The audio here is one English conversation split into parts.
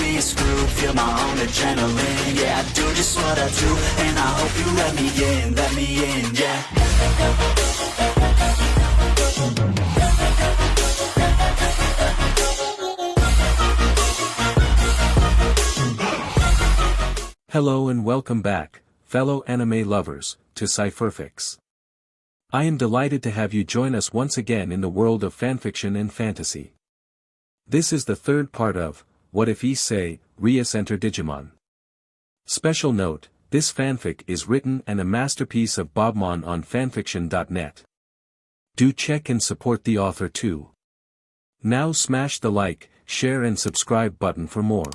be a screw, feel my own adrenaline. Yeah, I do just what I do, and I hope you let me in, yeah. Hello and welcome back, fellow anime lovers, to Cypherfics. I am delighted to have you join us once again in the world of fanfiction and fantasy. This is the third part of, What If Issei, Rias Enter Digimon. Special note, this fanfic is written and a masterpiece of Bobmon on FANFICTIONnet. Do check and support the author too. Now smash the like, share and subscribe button for more.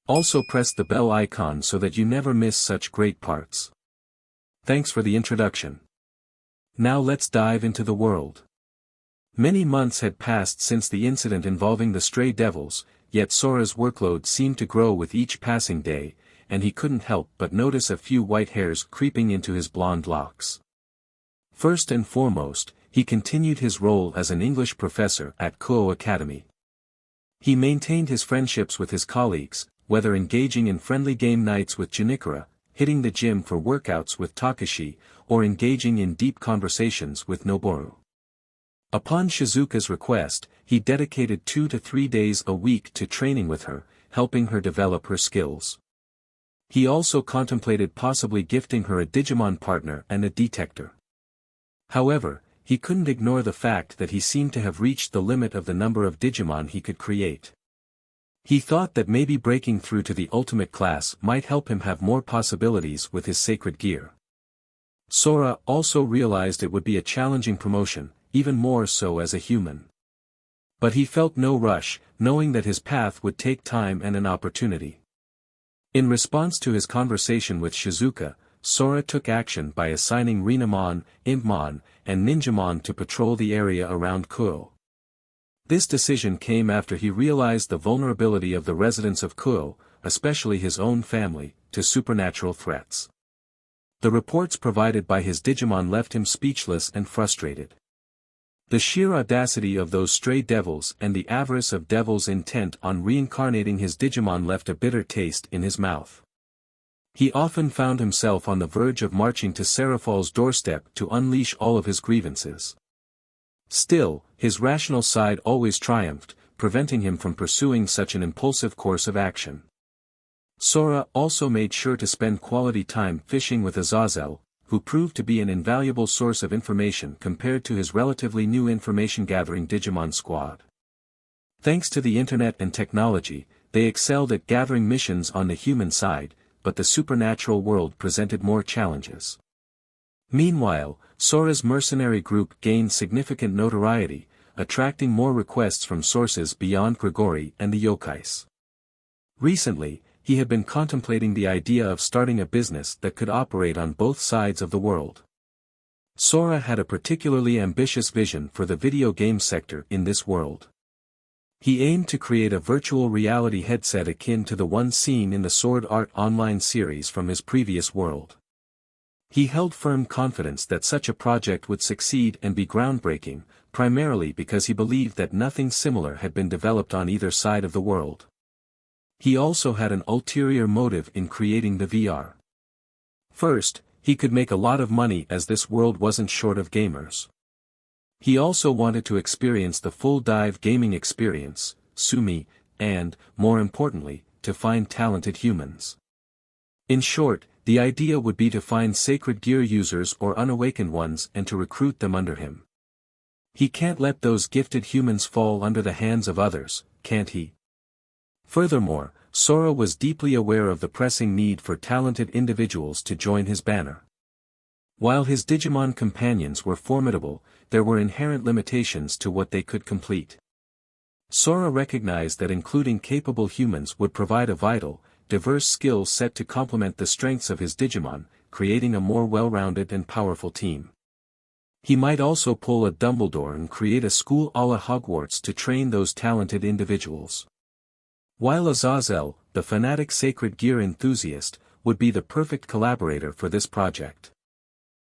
Also press the bell icon so that you never miss such great parts. Thanks for the introduction. Now let's dive into the world. Many months had passed since the incident involving the stray devils, yet Sora's workload seemed to grow with each passing day, and he couldn't help but notice a few white hairs creeping into his blonde locks. First and foremost, he continued his role as an English professor at Kuo Academy. He maintained his friendships with his colleagues, whether engaging in friendly game nights with Janikura, hitting the gym for workouts with Takashi, or engaging in deep conversations with Noboru. Upon Shizuka's request, he dedicated 2 to 3 days a week to training with her, helping her develop her skills. He also contemplated possibly gifting her a Digimon partner and a detector. However, he couldn't ignore the fact that he seemed to have reached the limit of the number of Digimon he could create. He thought that maybe breaking through to the ultimate class might help him have more possibilities with his sacred gear. Sora also realized it would be a challenging promotion, even more so as a human. But he felt no rush, knowing that his path would take time and an opportunity. In response to his conversation with Shizuka, Sora took action by assigning Renamon, Impmon, and Ninjamon to patrol the area around Kuo. This decision came after he realized the vulnerability of the residents of Kuo, especially his own family, to supernatural threats. The reports provided by his Digimon left him speechless and frustrated. The sheer audacity of those stray devils and the avarice of devils intent on reincarnating his Digimon left a bitter taste in his mouth. He often found himself on the verge of marching to Seraphal's doorstep to unleash all of his grievances. Still, his rational side always triumphed, preventing him from pursuing such an impulsive course of action. Sora also made sure to spend quality time fishing with Azazel, who proved to be an invaluable source of information compared to his relatively new information-gathering Digimon squad. Thanks to the internet and technology, they excelled at gathering missions on the human side, but the supernatural world presented more challenges. Meanwhile, Sora's mercenary group gained significant notoriety, attracting more requests from sources beyond Grigori and the yokais. Recently, he had been contemplating the idea of starting a business that could operate on both sides of the world. Sora had a particularly ambitious vision for the video game sector in this world. He aimed to create a virtual reality headset akin to the one seen in the Sword Art Online series from his previous world. He held firm confidence that such a project would succeed and be groundbreaking, primarily because he believed that nothing similar had been developed on either side of the world. He also had an ulterior motive in creating the VR. First, he could make a lot of money as this world wasn't short of gamers. He also wanted to experience the full dive gaming experience, Sumi, and, more importantly, to find talented humans. In short, the idea would be to find sacred gear users or unawakened ones and to recruit them under him. He can't let those gifted humans fall under the hands of others, can't he? Furthermore, Sora was deeply aware of the pressing need for talented individuals to join his banner. While his Digimon companions were formidable, there were inherent limitations to what they could complete. Sora recognized that including capable humans would provide a vital, diverse skill set to complement the strengths of his Digimon, creating a more well-rounded and powerful team. He might also pull a Dumbledore and create a school a la Hogwarts to train those talented individuals. While Azazel, the fanatic sacred gear enthusiast, would be the perfect collaborator for this project.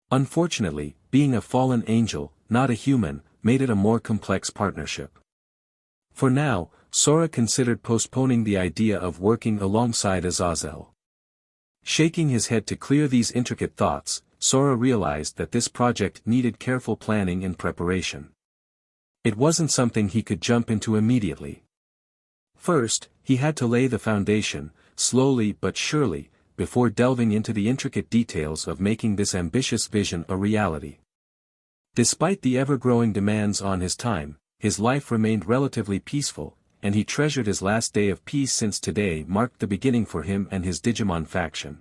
Unfortunately, being a fallen angel, not a human, made it a more complex partnership. For now, Sora considered postponing the idea of working alongside Azazel. Shaking his head to clear these intricate thoughts, Sora realized that this project needed careful planning and preparation. It wasn't something he could jump into immediately. First, he had to lay the foundation, slowly but surely, before delving into the intricate details of making this ambitious vision a reality. Despite the ever-growing demands on his time, his life remained relatively peaceful, and he treasured his last day of peace since today marked the beginning for him and his Digimon faction.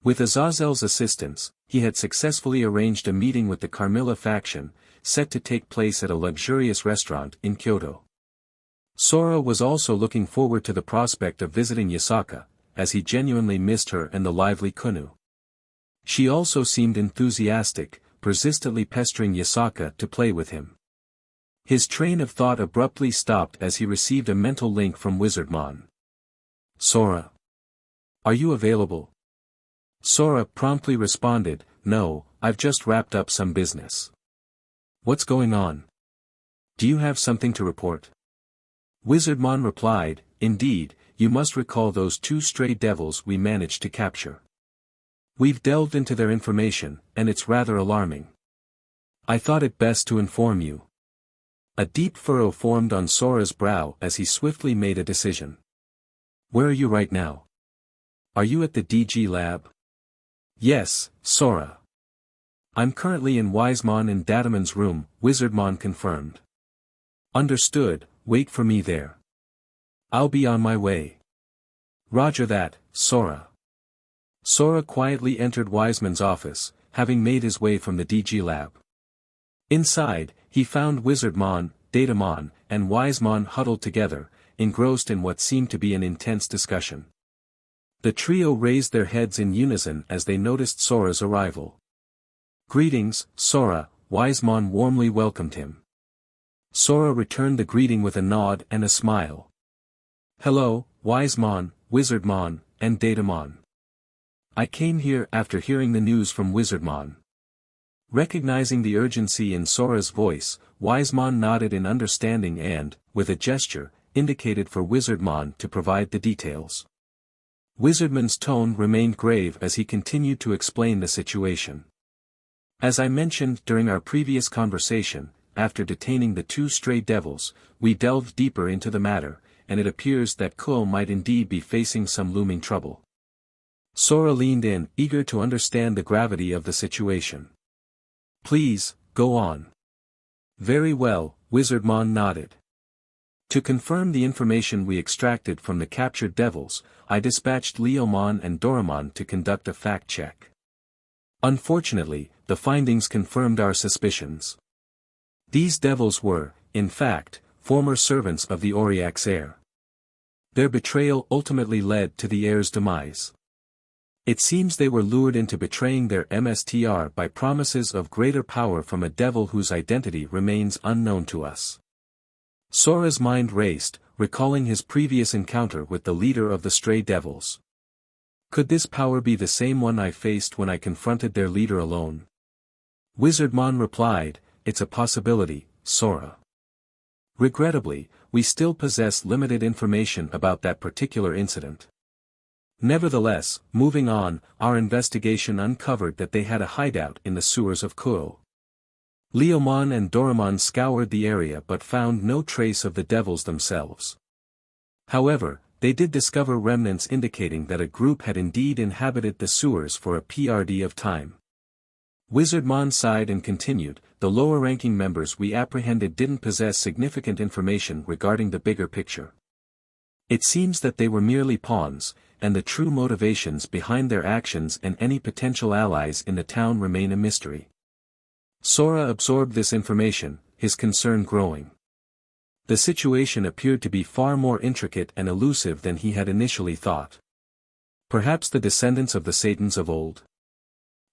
With Azazel's assistance, he had successfully arranged a meeting with the Carmilla faction, set to take place at a luxurious restaurant in Kyoto. Sora was also looking forward to the prospect of visiting Yasaka, as he genuinely missed her and the lively Kunu. She also seemed enthusiastic, persistently pestering Yasaka to play with him. His train of thought abruptly stopped as he received a mental link from Wizardmon. "Sora. Are you available?" Sora promptly responded, "No, I've just wrapped up some business." "What's going on? Do you have something to report?" Wizardmon replied, "Indeed, you must recall those 2 stray devils we managed to capture. We've delved into their information, and it's rather alarming. I thought it best to inform you." A deep furrow formed on Sora's brow as he swiftly made a decision. "Where are you right now? Are you at the DG lab?" "Yes, Sora. I'm currently in Wisemon and Datamon's room," Wizardmon confirmed. "Understood, wait for me there. I'll be on my way." "Roger that, Sora." Sora quietly entered Wisemon's office, having made his way from the DG lab. Inside, he found Wizardmon, Datamon, and Wisemon huddled together, engrossed in what seemed to be an intense discussion. The trio raised their heads in unison as they noticed Sora's arrival. "Greetings, Sora," Wisemon warmly welcomed him. Sora returned the greeting with a nod and a smile. "Hello, Wisemon, Wizardmon, and Datamon. I came here after hearing the news from Wizardmon." Recognizing the urgency in Sora's voice, Wisemon nodded in understanding and, with a gesture, indicated for Wizardmon to provide the details. Wizardmon's tone remained grave as he continued to explain the situation. "As I mentioned during our previous conversation, after detaining the 2 stray devils, we delved deeper into the matter, and it appears that Kuo might indeed be facing some looming trouble." Sora leaned in, eager to understand the gravity of the situation. "Please, go on." "Very well," Wizardmon nodded. "To confirm the information we extracted from the captured devils, I dispatched Leomon and Dorumon to conduct a fact check. Unfortunately, the findings confirmed our suspicions. These devils were, in fact, former servants of the Auriac's heir. Their betrayal ultimately led to the heir's demise. It seems they were lured into betraying their MSTR by promises of greater power from a devil whose identity remains unknown to us." Sora's mind raced, recalling his previous encounter with the leader of the stray devils. Could this power be the same one I faced when I confronted their leader alone? Wizardmon replied, "It's a possibility, Sora. Regrettably, we still possess limited information about that particular incident. Nevertheless, moving on, our investigation uncovered that they had a hideout in the sewers of Kuo. Leomon and Dorumon scoured the area but found no trace of the devils themselves. However, they did discover remnants indicating that a group had indeed inhabited the sewers for a PRD of time." Wizardmon sighed and continued, "The lower-ranking members we apprehended didn't possess significant information regarding the bigger picture. It seems that they were merely pawns, and the true motivations behind their actions and any potential allies in the town remain a mystery." Sora absorbed this information, his concern growing. The situation appeared to be far more intricate and elusive than he had initially thought. Perhaps the descendants of the Satans of old?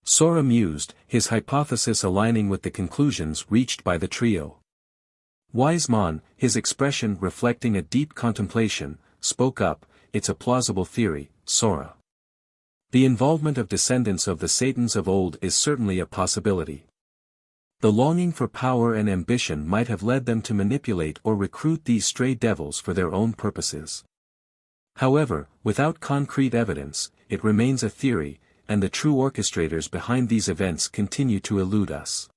Sora mused, his hypothesis aligning with the conclusions reached by the trio. Wisemon, his expression reflecting a deep contemplation, spoke up, "It's a plausible theory, Sora. The involvement of descendants of the Satans of old is certainly a possibility. The longing for power and ambition might have led them to manipulate or recruit these stray devils for their own purposes. However, without concrete evidence, it remains a theory, and the true orchestrators behind these events continue to elude us.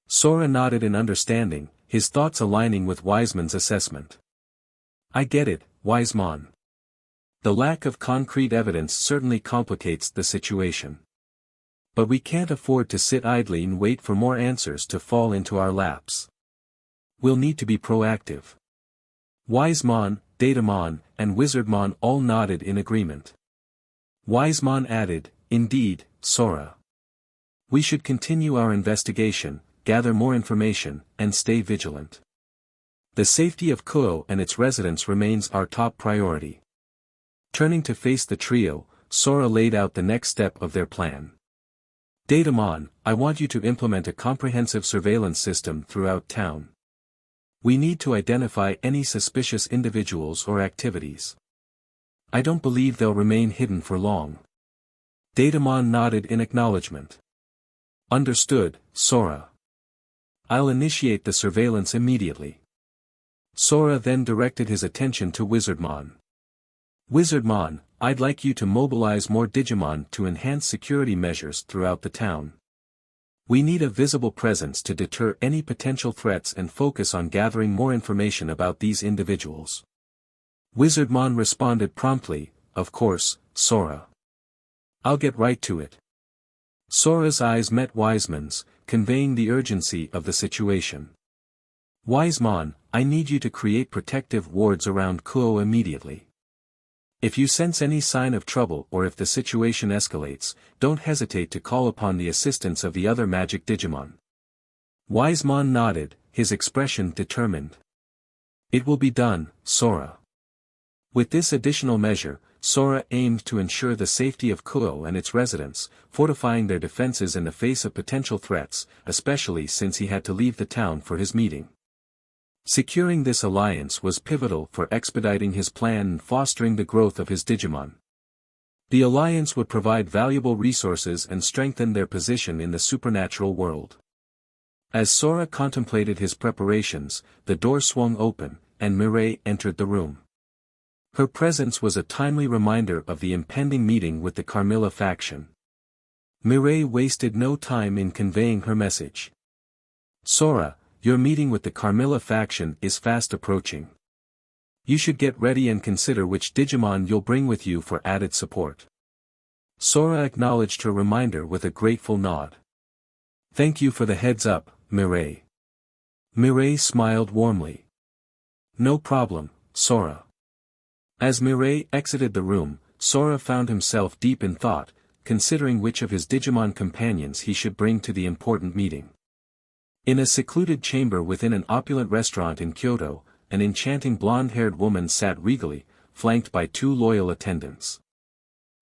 Sora nodded in understanding, his thoughts aligning with Wiseman's assessment. I get it, Wisemon. The lack of concrete evidence certainly complicates the situation. But we can't afford to sit idly and wait for more answers to fall into our laps. We'll need to be proactive. Wisemon, Datamon, and Wizardmon all nodded in agreement. Wisemon added, indeed, Sora. We should continue our investigation, gather more information, and stay vigilant. The safety of Kuo and its residents remains our top priority. Turning to face the trio, Sora laid out the next step of their plan. Datamon, I want you to implement a comprehensive surveillance system throughout town. We need to identify any suspicious individuals or activities. I don't believe they'll remain hidden for long. Datamon nodded in acknowledgement. Understood, Sora. I'll initiate the surveillance immediately. Sora then directed his attention to Wizardmon. Wizardmon, I'd like you to mobilize more Digimon to enhance security measures throughout the town. We need a visible presence to deter any potential threats and focus on gathering more information about these individuals. Wizardmon responded promptly, of course, Sora. I'll get right to it. Sora's eyes met Wiseman's, conveying the urgency of the situation. Wisemon, I need you to create protective wards around Kuo immediately. If you sense any sign of trouble or if the situation escalates, don't hesitate to call upon the assistance of the other magic Digimon. Wisemon nodded, his expression determined. It will be done, Sora. With this additional measure, Sora aimed to ensure the safety of Kuo and its residents, fortifying their defenses in the face of potential threats, especially since he had to leave the town for his meeting. Securing this alliance was pivotal for expediting his plan and fostering the growth of his Digimon. The alliance would provide valuable resources and strengthen their position in the supernatural world. As Sora contemplated his preparations, the door swung open, and Mireille entered the room. Her presence was a timely reminder of the impending meeting with the Carmilla faction. Mireille wasted no time in conveying her message. Sora, your meeting with the Carmilla faction is fast approaching. You should get ready and consider which Digimon you'll bring with you for added support. Sora acknowledged her reminder with a grateful nod. Thank you for the heads up, Mireille. Mireille smiled warmly. No problem, Sora. As Mireille exited the room, Sora found himself deep in thought, considering which of his Digimon companions he should bring to the important meeting. In a secluded chamber within an opulent restaurant in Kyoto, an enchanting blonde-haired woman sat regally, flanked by two loyal attendants.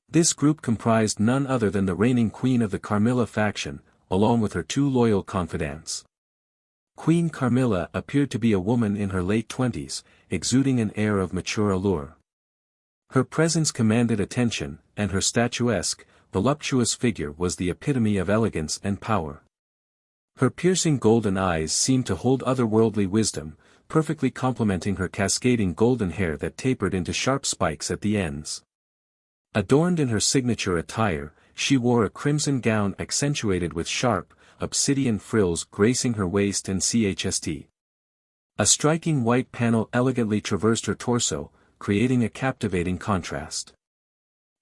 This group comprised none other than the reigning queen of the Carmilla faction, along with her two loyal confidants. Queen Carmilla appeared to be a woman in her late 20s, exuding an air of mature allure. Her presence commanded attention, and her statuesque, voluptuous figure was the epitome of elegance and power. Her piercing golden eyes seemed to hold otherworldly wisdom, perfectly complementing her cascading golden hair that tapered into sharp spikes at the ends. Adorned in her signature attire, she wore a crimson gown accentuated with sharp, obsidian frills gracing her waist and chst. A striking white panel elegantly traversed her torso, creating a captivating contrast.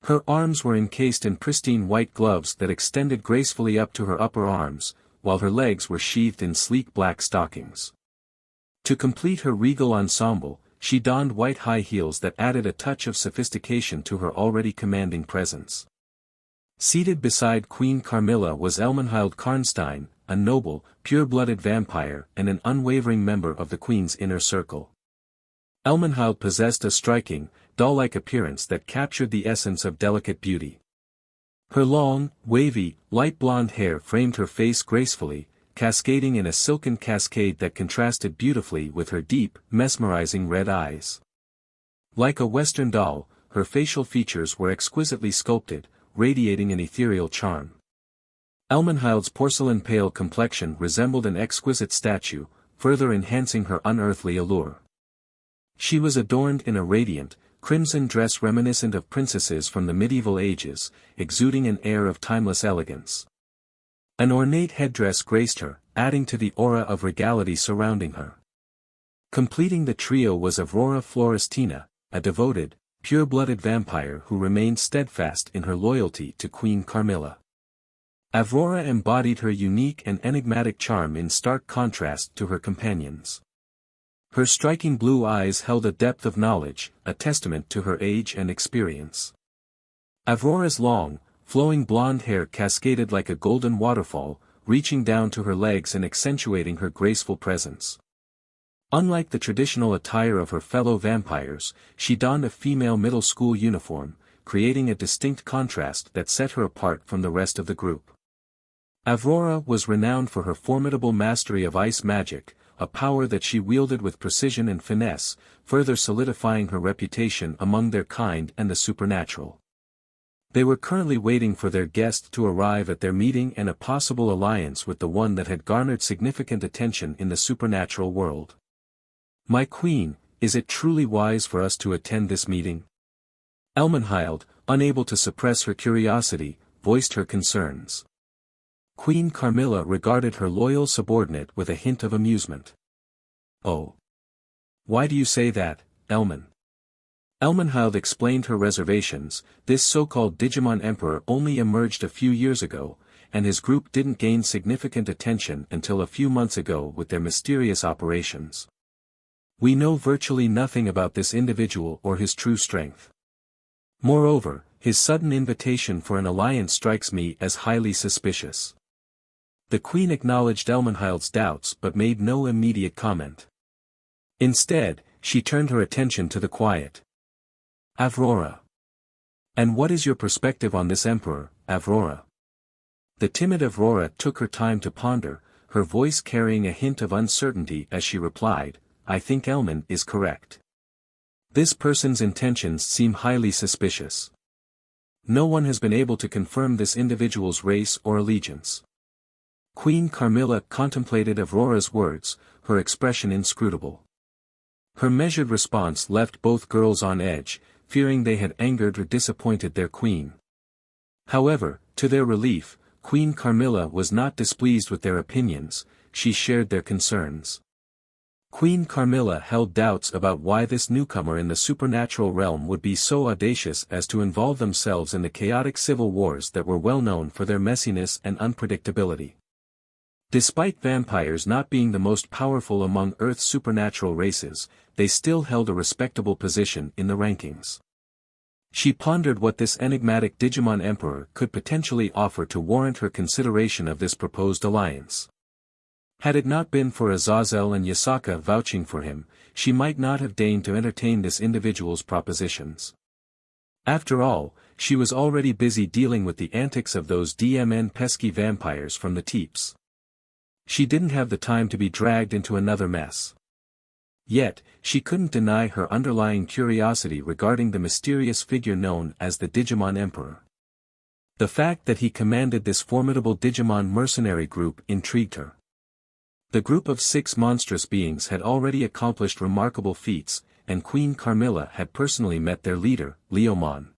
Her arms were encased in pristine white gloves that extended gracefully up to her upper arms, while her legs were sheathed in sleek black stockings. To complete her regal ensemble, she donned white high heels that added a touch of sophistication to her already commanding presence. Seated beside Queen Carmilla was Elmenhild Karnstein, a noble, pure-blooded vampire and an unwavering member of the Queen's inner circle. Elmenhild possessed a striking, doll-like appearance that captured the essence of delicate beauty. Her long, wavy, light blonde hair framed her face gracefully, cascading in a silken cascade that contrasted beautifully with her deep, mesmerizing red eyes. Like a Western doll, her facial features were exquisitely sculpted, radiating an ethereal charm. Elmenhild's porcelain pale complexion resembled an exquisite statue, further enhancing her unearthly allure. She was adorned in a radiant, crimson dress reminiscent of princesses from the medieval ages, exuding an air of timeless elegance. An ornate headdress graced her, adding to the aura of regality surrounding her. Completing the trio was Aurora Florestina, a devoted, pure-blooded vampire who remained steadfast in her loyalty to Queen Carmilla. Aurora embodied her unique and enigmatic charm in stark contrast to her companions. Her striking blue eyes held a depth of knowledge, a testament to her age and experience. Aurora's long, flowing blonde hair cascaded like a golden waterfall, reaching down to her legs and accentuating her graceful presence. Unlike the traditional attire of her fellow vampires, she donned a female middle school uniform, creating a distinct contrast that set her apart from the rest of the group. Aurora was renowned for her formidable mastery of ice magic, a power that she wielded with precision and finesse, further solidifying her reputation among their kind and the supernatural. They were currently waiting for their guest to arrive at their meeting and a possible alliance with the one that had garnered significant attention in the supernatural world. "My queen, is it truly wise for us to attend this meeting?" Elmenhild, unable to suppress her curiosity, voiced her concerns. Queen Carmilla regarded her loyal subordinate with a hint of amusement. "Oh. Why do you say that, Elmen?" Elmenhild explained her reservations. This so-called Digimon Emperor only emerged a few years ago, and his group didn't gain significant attention until a few months ago with their mysterious operations. "We know virtually nothing about this individual or his true strength. Moreover, his sudden invitation for an alliance strikes me as highly suspicious." The queen acknowledged Elmenhild's doubts but made no immediate comment. Instead, she turned her attention to the quiet Aurora. "And what is your perspective on this emperor, Aurora?" The timid Aurora took her time to ponder, her voice carrying a hint of uncertainty as she replied, "I think Elmen is correct. This person's intentions seem highly suspicious. No one has been able to confirm this individual's race or allegiance." Queen Carmilla contemplated Aurora's words, her expression inscrutable. Her measured response left both girls on edge, fearing they had angered or disappointed their queen. However, to their relief, Queen Carmilla was not displeased with their opinions, she shared their concerns. Queen Carmilla held doubts about why this newcomer in the supernatural realm would be so audacious as to involve themselves in the chaotic civil wars that were well known for their messiness and unpredictability. Despite vampires not being the most powerful among Earth's supernatural races, they still held a respectable position in the rankings. She pondered what this enigmatic Digimon Emperor could potentially offer to warrant her consideration of this proposed alliance. Had it not been for Azazel and Yasaka vouching for him, she might not have deigned to entertain this individual's propositions. After all, she was already busy dealing with the antics of those pesky vampires from the Teeps. She didn't have the time to be dragged into another mess. Yet, she couldn't deny her underlying curiosity regarding the mysterious figure known as the Digimon Emperor. The fact that he commanded this formidable Digimon mercenary group intrigued her. The group of 6 monstrous beings had already accomplished remarkable feats, and Queen Carmilla had personally met their leader, Leomon.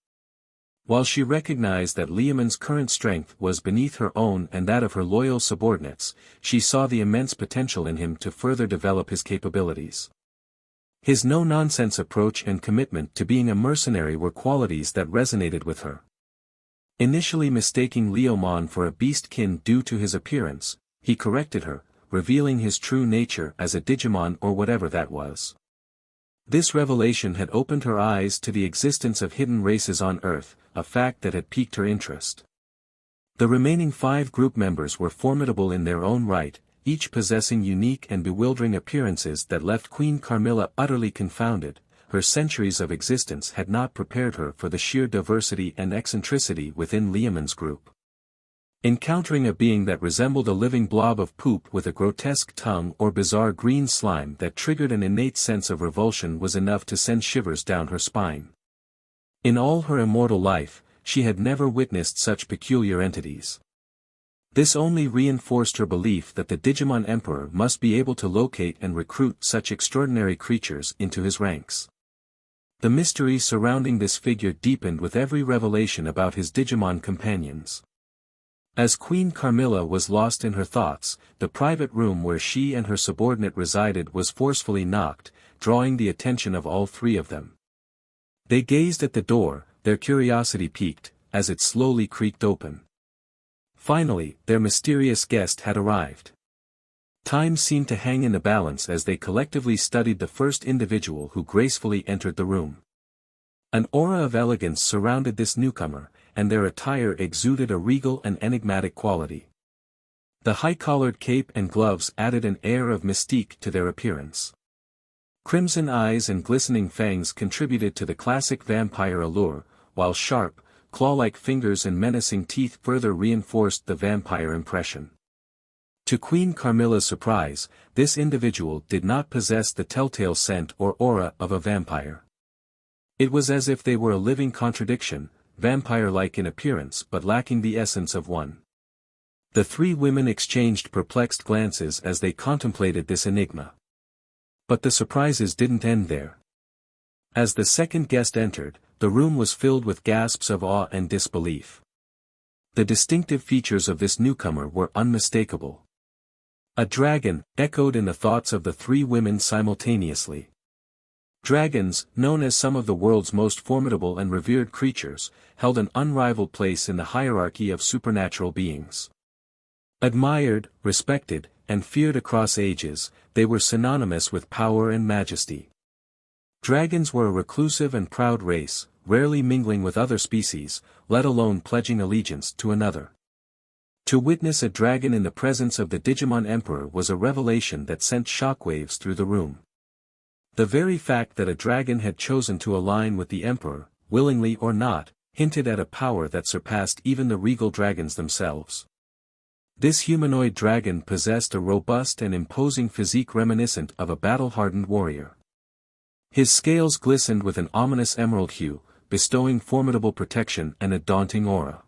While she recognized that Leomon's current strength was beneath her own and that of her loyal subordinates, she saw the immense potential in him to further develop his capabilities. His no-nonsense approach and commitment to being a mercenary were qualities that resonated with her. Initially mistaking Leomon for a beastkin due to his appearance, he corrected her, revealing his true nature as a Digimon or whatever that was. This revelation had opened her eyes to the existence of hidden races on Earth, a fact that had piqued her interest. The remaining 5 group members were formidable in their own right, each possessing unique and bewildering appearances that left Queen Carmilla utterly confounded. Her centuries of existence had not prepared her for the sheer diversity and eccentricity within Leomon's group. Encountering a being that resembled a living blob of poop with a grotesque tongue or bizarre green slime that triggered an innate sense of revulsion was enough to send shivers down her spine. In all her immortal life, she had never witnessed such peculiar entities. This only reinforced her belief that the Digimon Emperor must be able to locate and recruit such extraordinary creatures into his ranks. The mystery surrounding this figure deepened with every revelation about his Digimon companions. As Queen Carmilla was lost in her thoughts, the private room where she and her subordinate resided was forcefully knocked, drawing the attention of all three of them. They gazed at the door, their curiosity piqued, as it slowly creaked open. Finally, their mysterious guest had arrived. Time seemed to hang in the balance as they collectively studied the first individual who gracefully entered the room. An aura of elegance surrounded this newcomer, and their attire exuded a regal and enigmatic quality. The high-collared cape and gloves added an air of mystique to their appearance. Crimson eyes and glistening fangs contributed to the classic vampire allure, while sharp, claw-like fingers and menacing teeth further reinforced the vampire impression. To Queen Carmilla's surprise, this individual did not possess the telltale scent or aura of a vampire. It was as if they were a living contradiction, vampire-like in appearance but lacking the essence of one. The three women exchanged perplexed glances as they contemplated this enigma. But the surprises didn't end there. As the second guest entered, the room was filled with gasps of awe and disbelief. The distinctive features of this newcomer were unmistakable. A dragon echoed in the thoughts of the three women simultaneously. Dragons, known as some of the world's most formidable and revered creatures, held an unrivaled place in the hierarchy of supernatural beings. Admired, respected, and feared across ages, they were synonymous with power and majesty. Dragons were a reclusive and proud race, rarely mingling with other species, let alone pledging allegiance to another. To witness a dragon in the presence of the Digimon Emperor was a revelation that sent shockwaves through the room. The very fact that a dragon had chosen to align with the Emperor, willingly or not, hinted at a power that surpassed even the regal dragons themselves. This humanoid dragon possessed a robust and imposing physique reminiscent of a battle-hardened warrior. His scales glistened with an ominous emerald hue, bestowing formidable protection and a daunting aura.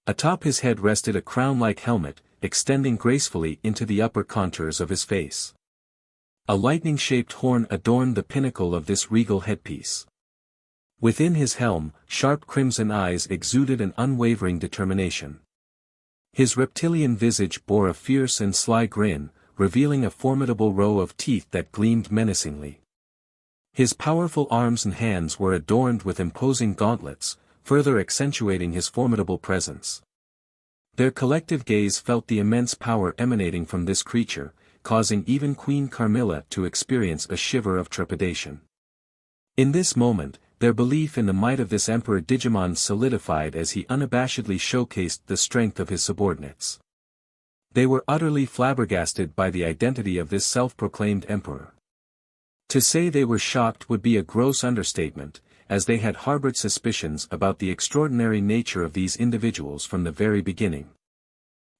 Atop his head rested a crown-like helmet, extending gracefully into the upper contours of his face. A lightning-shaped horn adorned the pinnacle of this regal headpiece. Within his helm, sharp crimson eyes exuded an unwavering determination. His reptilian visage bore a fierce and sly grin, revealing a formidable row of teeth that gleamed menacingly. His powerful arms and hands were adorned with imposing gauntlets, further accentuating his formidable presence. Their collective gaze felt the immense power emanating from this creature, causing even Queen Carmilla to experience a shiver of trepidation. In this moment, their belief in the might of this Emperor Digimon solidified as he unabashedly showcased the strength of his subordinates. They were utterly flabbergasted by the identity of this self-proclaimed emperor. To say they were shocked would be a gross understatement, as they had harbored suspicions about the extraordinary nature of these individuals from the very beginning.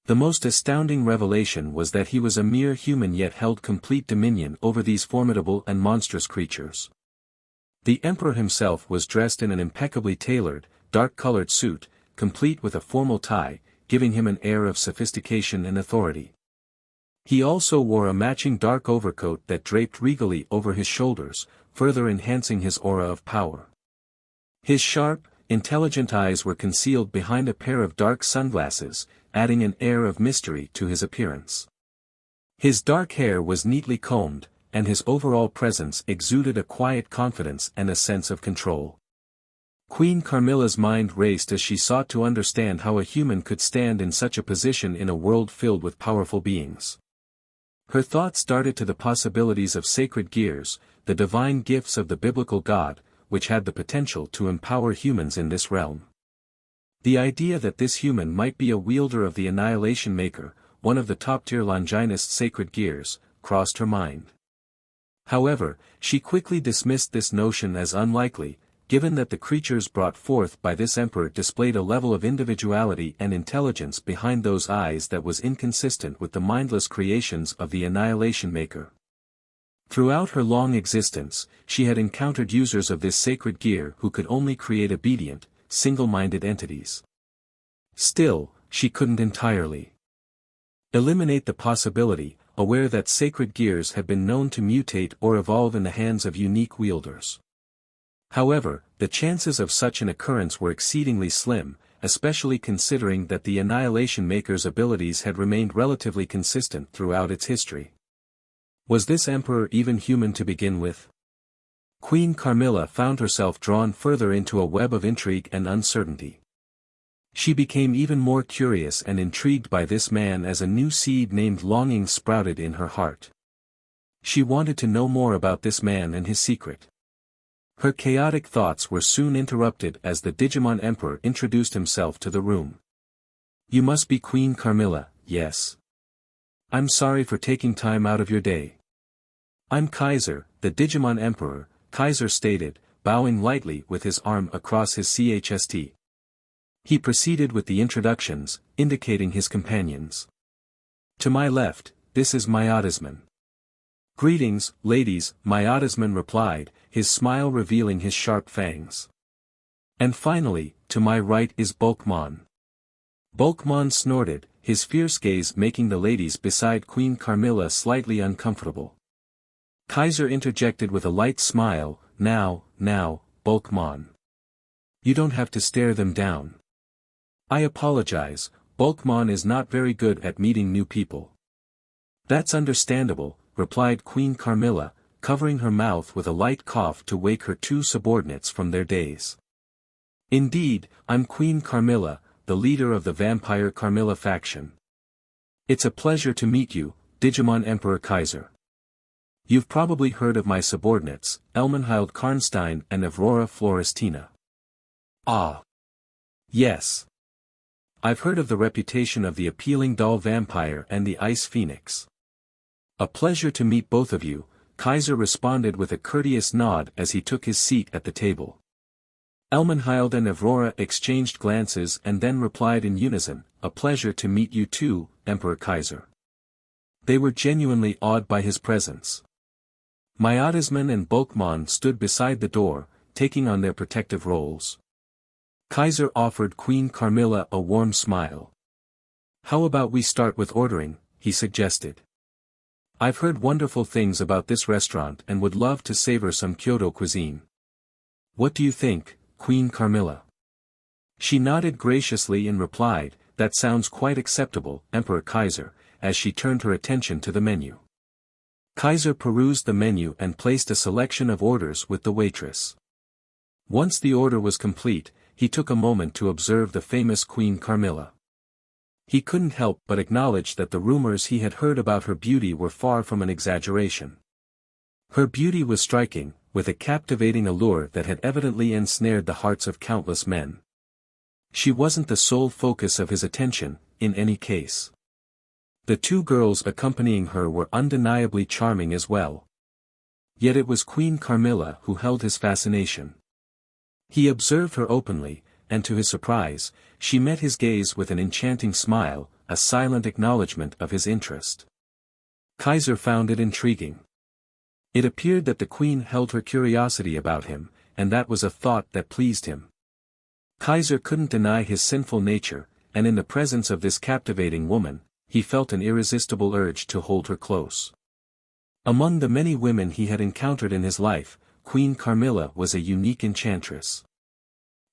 The most astounding revelation was that he was a mere human yet held complete dominion over these formidable and monstrous creatures. The emperor himself was dressed in an impeccably tailored, dark-colored suit, complete with a formal tie, giving him an air of sophistication and authority. He also wore a matching dark overcoat that draped regally over his shoulders, further enhancing his aura of power. His sharp, intelligent eyes were concealed behind a pair of dark sunglasses, adding an air of mystery to his appearance. His dark hair was neatly combed, and his overall presence exuded a quiet confidence and a sense of control. Queen Carmilla's mind raced as she sought to understand how a human could stand in such a position in a world filled with powerful beings. Her thoughts darted to the possibilities of sacred gears, the divine gifts of the biblical God, which had the potential to empower humans in this realm. The idea that this human might be a wielder of the Annihilation Maker, one of the top-tier Longinus sacred gears, crossed her mind. However, she quickly dismissed this notion as unlikely, given that the creatures brought forth by this emperor displayed a level of individuality and intelligence behind those eyes that was inconsistent with the mindless creations of the Annihilation Maker. Throughout her long existence, she had encountered users of this sacred gear who could only create obedient, single-minded entities. Still, she couldn't entirely Eliminate the possibility, aware that sacred gears have been known to mutate or evolve in the hands of unique wielders. However, the chances of such an occurrence were exceedingly slim, especially considering that the Annihilation Maker's abilities had remained relatively consistent throughout its history. Was this emperor even human to begin with? Queen Carmilla found herself drawn further into a web of intrigue and uncertainty. She became even more curious and intrigued by this man as a new seed named longing sprouted in her heart. She wanted to know more about this man and his secret. Her chaotic thoughts were soon interrupted as the Digimon Emperor introduced himself to the room. You must be Queen Carmilla, yes. I'm sorry for taking time out of your day. I'm Kaiser, the Digimon Emperor, Kaiser stated, bowing lightly with his arm across his chest. He proceeded with the introductions, indicating his companions. To my left, this is Miasman. Greetings, ladies, Miasman replied, his smile revealing his sharp fangs. And finally, to my right is Bobmon. Bobmon snorted, his fierce gaze making the ladies beside Queen Carmilla slightly uncomfortable. Kaiser interjected with a light smile, now, Bobmon. You don't have to stare them down. I apologize, Bobmon is not very good at meeting new people. That's understandable, replied Queen Carmilla, covering her mouth with a light cough to wake her two subordinates from their daze. Indeed, I'm Queen Carmilla, the leader of the Vampire Carmilla faction. It's a pleasure to meet you, Digimon Emperor Kaiser. You've probably heard of my subordinates, Elmenhild Karnstein and Aurora Florestina. Ah. Yes. I've heard of the reputation of the appealing doll vampire and the ice phoenix. A pleasure to meet both of you, Kaiser responded with a courteous nod as he took his seat at the table. Elmenhild and Aurora exchanged glances and then replied in unison, a pleasure to meet you too, Emperor Kaiser. They were genuinely awed by his presence. Miasman and Bobmon stood beside the door, taking on their protective roles. Kaiser offered Queen Carmilla a warm smile. How about we start with ordering, he suggested. I've heard wonderful things about this restaurant and would love to savor some Kyoto cuisine. What do you think, Queen Carmilla? She nodded graciously and replied, that sounds quite acceptable, Emperor Kaiser, as she turned her attention to the menu. Kaiser perused the menu and placed a selection of orders with the waitress. Once the order was complete, he took a moment to observe the famous Queen Carmilla. He couldn't help but acknowledge that the rumors he had heard about her beauty were far from an exaggeration. Her beauty was striking, with a captivating allure that had evidently ensnared the hearts of countless men. She wasn't the sole focus of his attention, in any case. The two girls accompanying her were undeniably charming as well. Yet it was Queen Carmilla who held his fascination. He observed her openly, and to his surprise, she met his gaze with an enchanting smile, a silent acknowledgement of his interest. Kaiser found it intriguing. It appeared that the queen held her curiosity about him, and that was a thought that pleased him. Kaiser couldn't deny his sinful nature, and in the presence of this captivating woman, he felt an irresistible urge to hold her close. Among the many women he had encountered in his life, Queen Carmilla was a unique enchantress.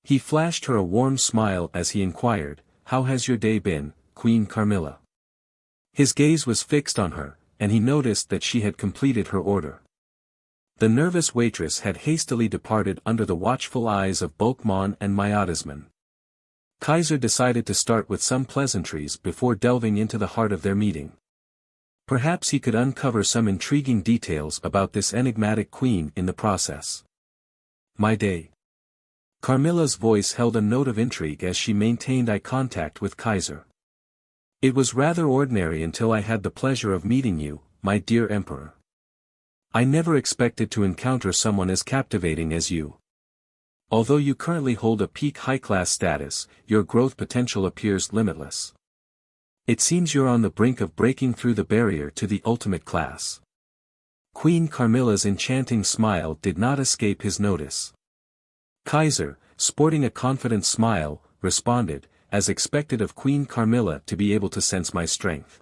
He flashed her a warm smile as he inquired, "How has your day been, Queen Carmilla?" His gaze was fixed on her, and he noticed that she had completed her order. The nervous waitress had hastily departed under the watchful eyes of Bobmon and Miasman. Kaiser decided to start with some pleasantries before delving into the heart of their meeting. Perhaps he could uncover some intriguing details about this enigmatic queen in the process. My day. Carmilla's voice held a note of intrigue as she maintained eye contact with Kaiser. It was rather ordinary until I had the pleasure of meeting you, my dear Emperor. I never expected to encounter someone as captivating as you. Although you currently hold a peak high-class status, your growth potential appears limitless. It seems you're on the brink of breaking through the barrier to the ultimate class. Queen Carmilla's enchanting smile did not escape his notice. Kaiser, sporting a confident smile, responded, as expected of Queen Carmilla to be able to sense my strength.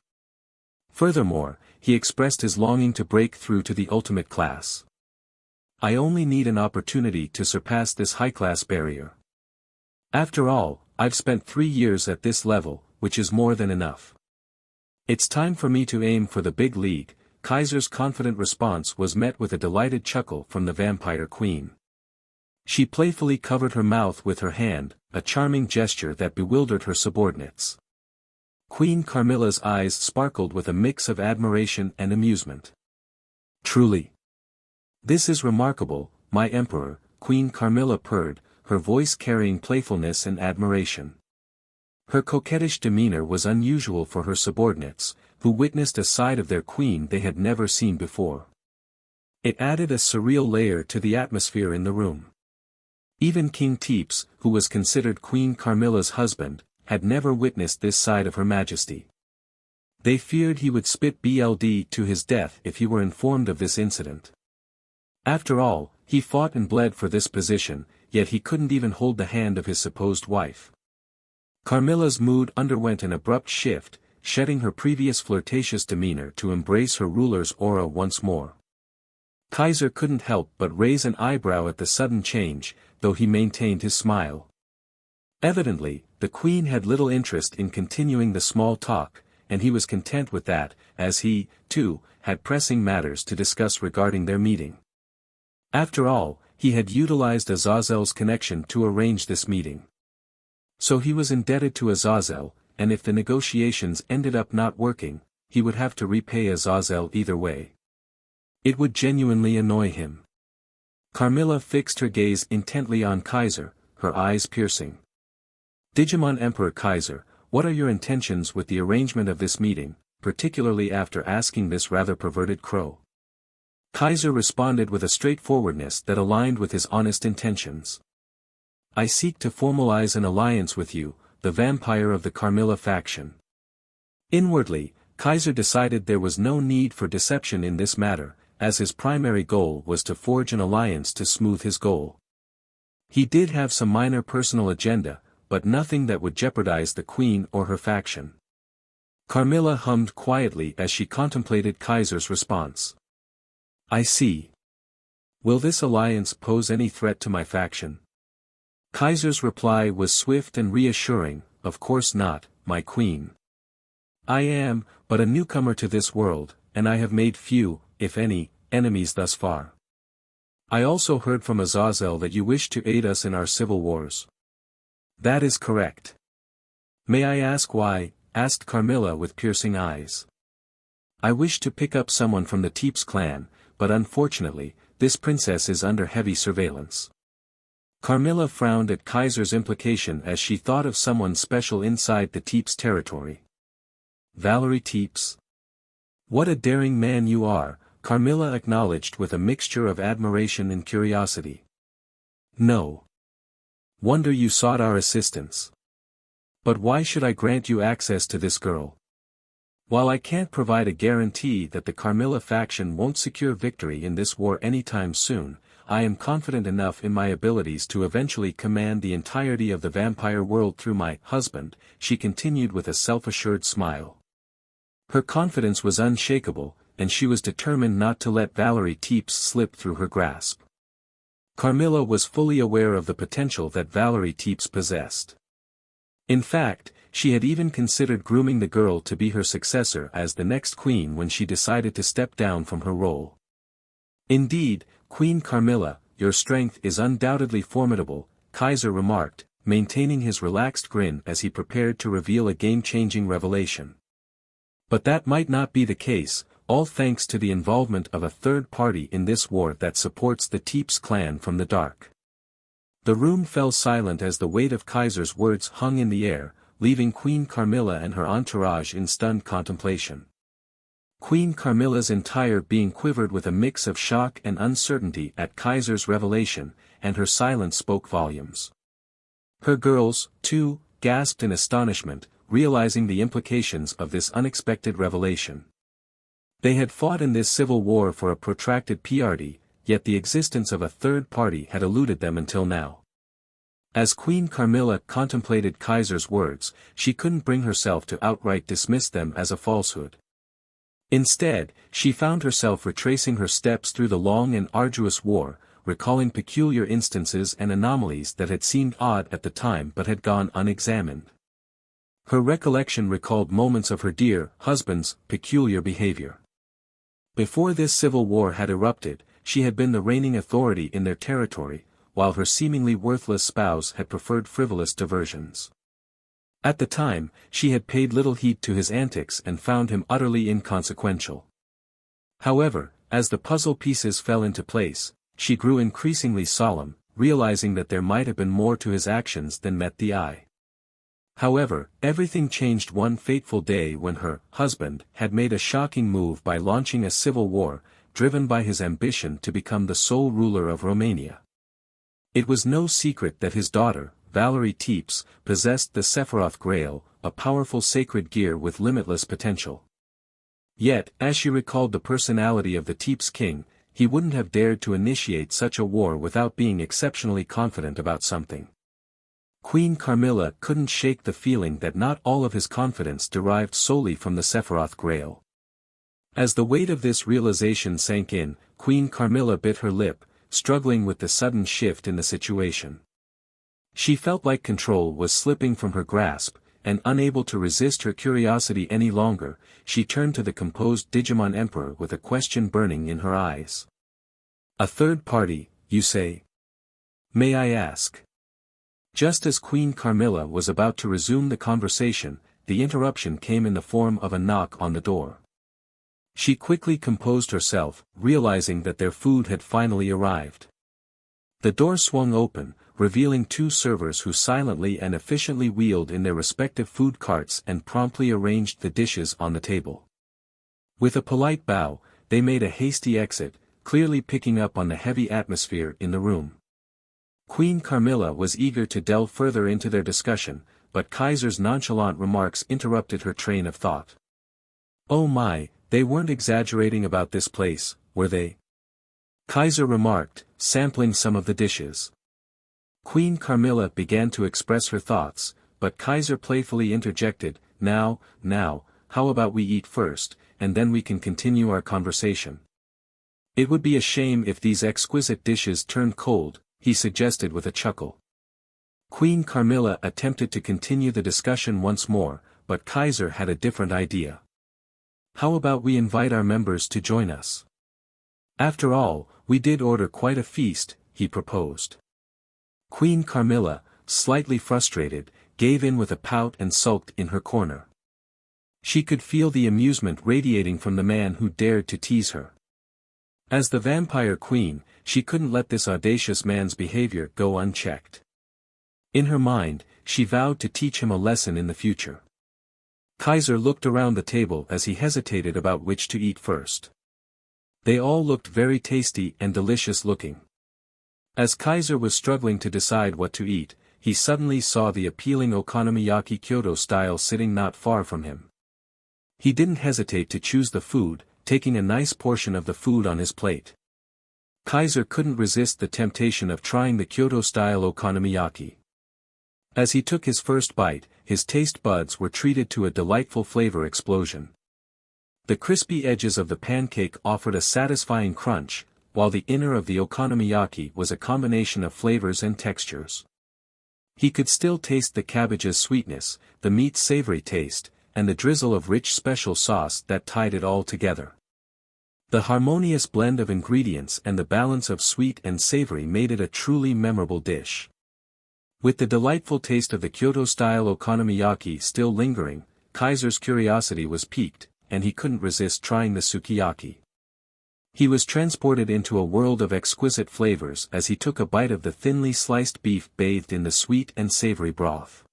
Furthermore, he expressed his longing to break through to the ultimate class. I only need an opportunity to surpass this high-class barrier. After all, I've spent 3 years at this level, which is more than enough. It's time for me to aim for the big league. Kaiser's confident response was met with a delighted chuckle from the vampire queen. She playfully covered her mouth with her hand, a charming gesture that bewildered her subordinates. Queen Carmilla's eyes sparkled with a mix of admiration and amusement. Truly. This is remarkable, my emperor, Queen Carmilla purred, her voice carrying playfulness and admiration. Her coquettish demeanor was unusual for her subordinates, who witnessed a side of their queen they had never seen before. It added a surreal layer to the atmosphere in the room. Even King Teeps, who was considered Queen Carmilla's husband, had never witnessed this side of Her Majesty. They feared he would spit BLD to his death if he were informed of this incident. After all, he fought and bled for this position, yet he couldn't even hold the hand of his supposed wife. Carmilla's mood underwent an abrupt shift, shedding her previous flirtatious demeanor to embrace her ruler's aura once more. Kaiser couldn't help but raise an eyebrow at the sudden change, though he maintained his smile. Evidently, the queen had little interest in continuing the small talk, and he was content with that, as he, too, had pressing matters to discuss regarding their meeting. After all, he had utilized Azazel's connection to arrange this meeting. So he was indebted to Azazel, and if the negotiations ended up not working, he would have to repay Azazel either way. It would genuinely annoy him. Carmilla fixed her gaze intently on Kaiser, her eyes piercing. Digimon Emperor Kaiser, what are your intentions with the arrangement of this meeting, particularly after asking this rather perverted crow? Kaiser responded with a straightforwardness that aligned with his honest intentions. I seek to formalize an alliance with you, the vampire of the Carmilla faction. Inwardly, Kaiser decided there was no need for deception in this matter, as his primary goal was to forge an alliance to smooth his goal. He did have some minor personal agenda, but nothing that would jeopardize the queen or her faction. Carmilla hummed quietly as she contemplated Kaiser's response. I see. Will this alliance pose any threat to my faction? Kaiser's reply was swift and reassuring, of course not, my queen. I am but a newcomer to this world, and I have made few, if any, enemies thus far. I also heard from Azazel that you wish to aid us in our civil wars. That is correct. May I ask why? Asked Carmilla with piercing eyes. I wish to pick up someone from the Teeps clan, but unfortunately, this princess is under heavy surveillance. Carmilla frowned at Kaiser's implication as she thought of someone special inside the Teeps territory. Valerie Teeps? What a daring man you are, Carmilla acknowledged with a mixture of admiration and curiosity. No. Wonder you sought our assistance. But why should I grant you access to this girl? While I can't provide a guarantee that the Carmilla faction won't secure victory in this war anytime soon, I am confident enough in my abilities to eventually command the entirety of the vampire world through my husband, she continued with a self-assured smile. Her confidence was unshakable, and she was determined not to let Valerie Teeps slip through her grasp. Carmilla was fully aware of the potential that Valerie Teeps possessed. In fact, she had even considered grooming the girl to be her successor as the next queen when she decided to step down from her role. Indeed, Queen Carmilla, your strength is undoubtedly formidable, Kaiser remarked, maintaining his relaxed grin as he prepared to reveal a game-changing revelation. But that might not be the case, all thanks to the involvement of a third party in this war that supports the Teeps clan from the dark. The room fell silent as the weight of Kaiser's words hung in the air, leaving Queen Carmilla and her entourage in stunned contemplation. Queen Carmilla's entire being quivered with a mix of shock and uncertainty at Kaiser's revelation, and her silence spoke volumes. Her girls, too, gasped in astonishment, realizing the implications of this unexpected revelation. They had fought in this civil war for a protracted period, yet the existence of a third party had eluded them until now. As Queen Carmilla contemplated Kaiser's words, she couldn't bring herself to outright dismiss them as a falsehood. Instead, she found herself retracing her steps through the long and arduous war, recalling peculiar instances and anomalies that had seemed odd at the time but had gone unexamined. Her recollection recalled moments of her dear husband's peculiar behavior. Before this civil war had erupted, she had been the reigning authority in their territory, while her seemingly worthless spouse had preferred frivolous diversions. At the time, she had paid little heed to his antics and found him utterly inconsequential. However, as the puzzle pieces fell into place, she grew increasingly solemn, realizing that there might have been more to his actions than met the eye. However, everything changed one fateful day when her husband had made a shocking move by launching a civil war, driven by his ambition to become the sole ruler of Romania. It was no secret that his daughter, Valerie Teeps, possessed the Sephiroth Grail, a powerful sacred gear with limitless potential. Yet, as she recalled the personality of the Teeps king, he wouldn't have dared to initiate such a war without being exceptionally confident about something. Queen Carmilla couldn't shake the feeling that not all of his confidence derived solely from the Sephiroth Grail. As the weight of this realization sank in, Queen Carmilla bit her lip, struggling with the sudden shift in the situation. She felt like control was slipping from her grasp, and unable to resist her curiosity any longer, she turned to the composed Digimon Emperor with a question burning in her eyes. "A third party, you say? May I ask?" Just as Queen Carmilla was about to resume the conversation, the interruption came in the form of a knock on the door. She quickly composed herself, realizing that their food had finally arrived. The door swung open, revealing two servers who silently and efficiently wheeled in their respective food carts and promptly arranged the dishes on the table. With a polite bow, they made a hasty exit, clearly picking up on the heavy atmosphere in the room. Queen Carmilla was eager to delve further into their discussion, but Kaiser's nonchalant remarks interrupted her train of thought. "Oh my, they weren't exaggerating about this place, were they?" Kaiser remarked, sampling some of the dishes. Queen Carmilla began to express her thoughts, but Kaiser playfully interjected, Now, how about we eat first, and then we can continue our conversation." "It would be a shame if these exquisite dishes turned cold," he suggested with a chuckle. Queen Carmilla attempted to continue the discussion once more, but Kaiser had a different idea. "How about we invite our members to join us? After all, we did order quite a feast," he proposed. Queen Carmilla, slightly frustrated, gave in with a pout and sulked in her corner. She could feel the amusement radiating from the man who dared to tease her. As the vampire queen, she couldn't let this audacious man's behavior go unchecked. In her mind, she vowed to teach him a lesson in the future. Kaiser looked around the table as he hesitated about which to eat first. They all looked very tasty and delicious looking. As Kaiser was struggling to decide what to eat, he suddenly saw the appealing okonomiyaki Kyoto style sitting not far from him. He didn't hesitate to choose the food, taking a nice portion of the food on his plate. Kaiser couldn't resist the temptation of trying the Kyoto-style okonomiyaki. As he took his first bite, his taste buds were treated to a delightful flavor explosion. The crispy edges of the pancake offered a satisfying crunch, while the inner of the okonomiyaki was a combination of flavors and textures. He could still taste the cabbage's sweetness, the meat's savory taste, and the drizzle of rich special sauce that tied it all together. The harmonious blend of ingredients and the balance of sweet and savory made it a truly memorable dish. With the delightful taste of the Kyoto-style okonomiyaki still lingering, Kaiser's curiosity was piqued, and he couldn't resist trying the sukiyaki. He was transported into a world of exquisite flavors as he took a bite of the thinly sliced beef bathed in the sweet and savory broth.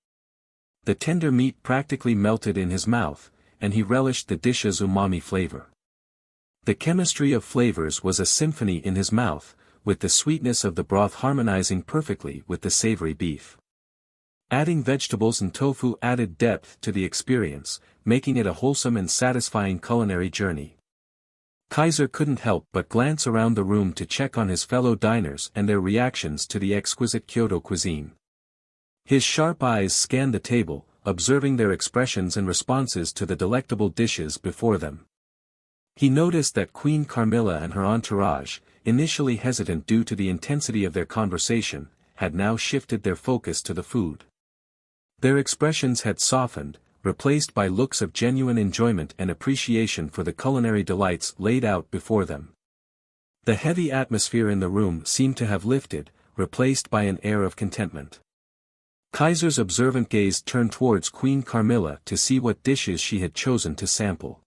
The tender meat practically melted in his mouth, and he relished the dish's umami flavor. The chemistry of flavors was a symphony in his mouth, with the sweetness of the broth harmonizing perfectly with the savory beef. Adding vegetables and tofu added depth to the experience, making it a wholesome and satisfying culinary journey. Kaiser couldn't help but glance around the room to check on his fellow diners and their reactions to the exquisite Kyoto cuisine. His sharp eyes scanned the table, observing their expressions and responses to the delectable dishes before them. He noticed that Queen Carmilla and her entourage, initially hesitant due to the intensity of their conversation, had now shifted their focus to the food. Their expressions had softened, replaced by looks of genuine enjoyment and appreciation for the culinary delights laid out before them. The heavy atmosphere in the room seemed to have lifted, replaced by an air of contentment. Kaiser's observant gaze turned towards Queen Carmilla to see what dishes she had chosen to sample.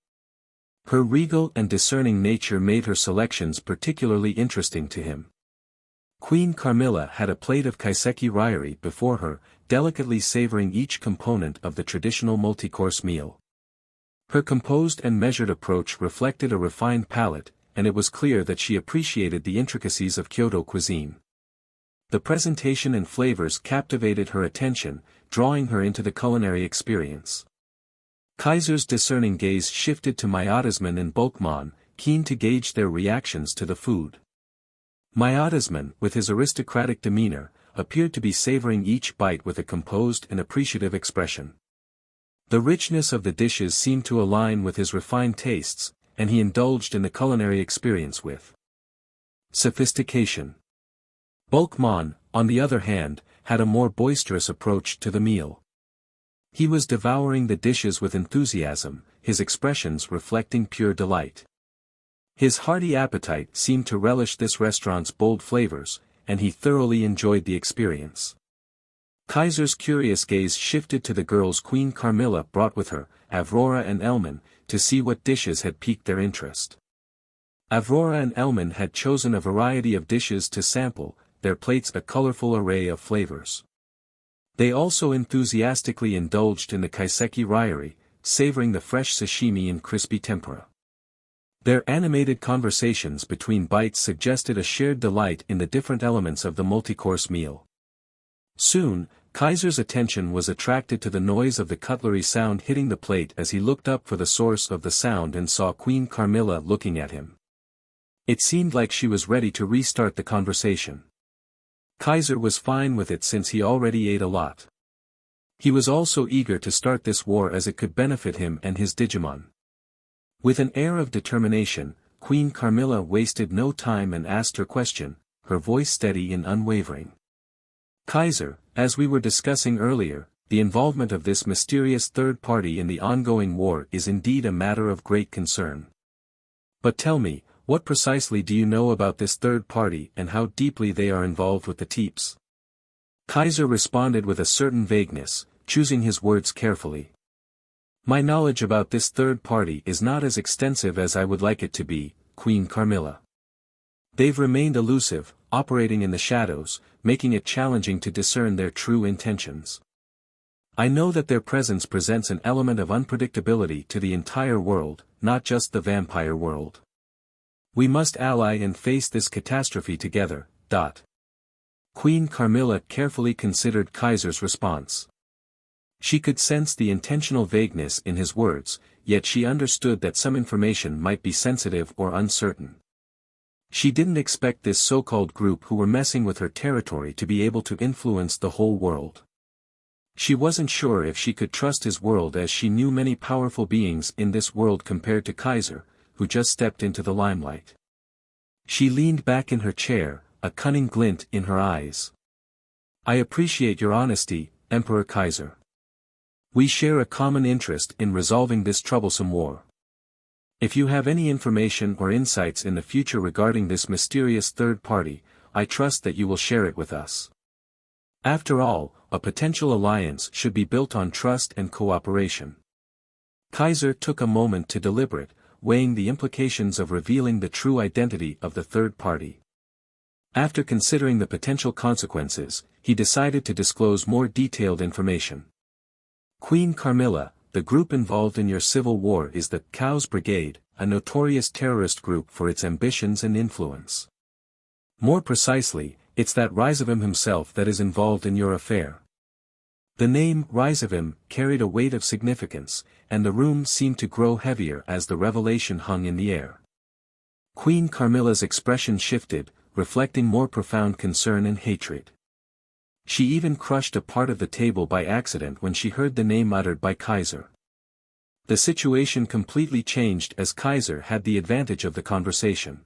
Her regal and discerning nature made her selections particularly interesting to him. Queen Carmilla had a plate of kaiseki ryuri before her, delicately savoring each component of the traditional multi-course meal. Her composed and measured approach reflected a refined palate, and it was clear that she appreciated the intricacies of Kyoto cuisine. The presentation and flavors captivated her attention, drawing her into the culinary experience. Kaiser's discerning gaze shifted to Miasma and Bobmon, keen to gauge their reactions to the food. Miasma, with his aristocratic demeanor, appeared to be savoring each bite with a composed and appreciative expression. The richness of the dishes seemed to align with his refined tastes, and he indulged in the culinary experience with sophistication. Bobmon, on the other hand, had a more boisterous approach to the meal. He was devouring the dishes with enthusiasm, his expressions reflecting pure delight. His hearty appetite seemed to relish this restaurant's bold flavors, and he thoroughly enjoyed the experience. Kaiser's curious gaze shifted to the girls Queen Carmilla brought with her, Aurora and Elman, to see what dishes had piqued their interest. Aurora and Elman had chosen a variety of dishes to sample, their plates a colorful array of flavors. They also enthusiastically indulged in the kaiseki ryuri, savoring the fresh sashimi and crispy tempura. Their animated conversations between bites suggested a shared delight in the different elements of the multi-course meal. Soon, Kaiser's attention was attracted to the noise of the cutlery sound hitting the plate as he looked up for the source of the sound and saw Queen Carmilla looking at him. It seemed like she was ready to restart the conversation. Kaiser was fine with it since he already ate a lot. He was also eager to start this war as it could benefit him and his Digimon. With an air of determination, Queen Carmilla wasted no time and asked her question, her voice steady and unwavering. Kaiser, as we were discussing earlier, the involvement of this mysterious third party in the ongoing war is indeed a matter of great concern. But tell me, what precisely do you know about this third party and how deeply they are involved with the Teeps? Kaiser responded with a certain vagueness, choosing his words carefully. My knowledge about this third party is not as extensive as I would like it to be, Queen Carmilla. They've remained elusive, operating in the shadows, making it challenging to discern their true intentions. I know that their presence presents an element of unpredictability to the entire world, not just the vampire world. We must ally and face this catastrophe together. Queen Carmilla carefully considered Kaiser's response. She could sense the intentional vagueness in his words, yet she understood that some information might be sensitive or uncertain. She didn't expect this so-called group who were messing with her territory to be able to influence the whole world. She wasn't sure if she could trust his world as she knew many powerful beings in this world compared to Kaiser, who just stepped into the limelight. She leaned back in her chair, a cunning glint in her eyes. I appreciate your honesty, Emperor Kaiser. We share a common interest in resolving this troublesome war. If you have any information or insights in the future regarding this mysterious third party, I trust that you will share it with us. After all, a potential alliance should be built on trust and cooperation. Kaiser took a moment to deliberate, weighing the implications of revealing the true identity of the third party. After considering the potential consequences, he decided to disclose more detailed information. Queen Carmilla, the group involved in your civil war is the Chaos Brigade, a notorious terrorist group for its ambitions and influence. More precisely, it's that Ryzavim himself that is involved in your affair. The name Ryzavim carried a weight of significance, and the room seemed to grow heavier as the revelation hung in the air. Queen Carmilla's expression shifted, reflecting more profound concern and hatred. She even crushed a part of the table by accident when she heard the name uttered by Kaiser. The situation completely changed as Kaiser had the advantage of the conversation.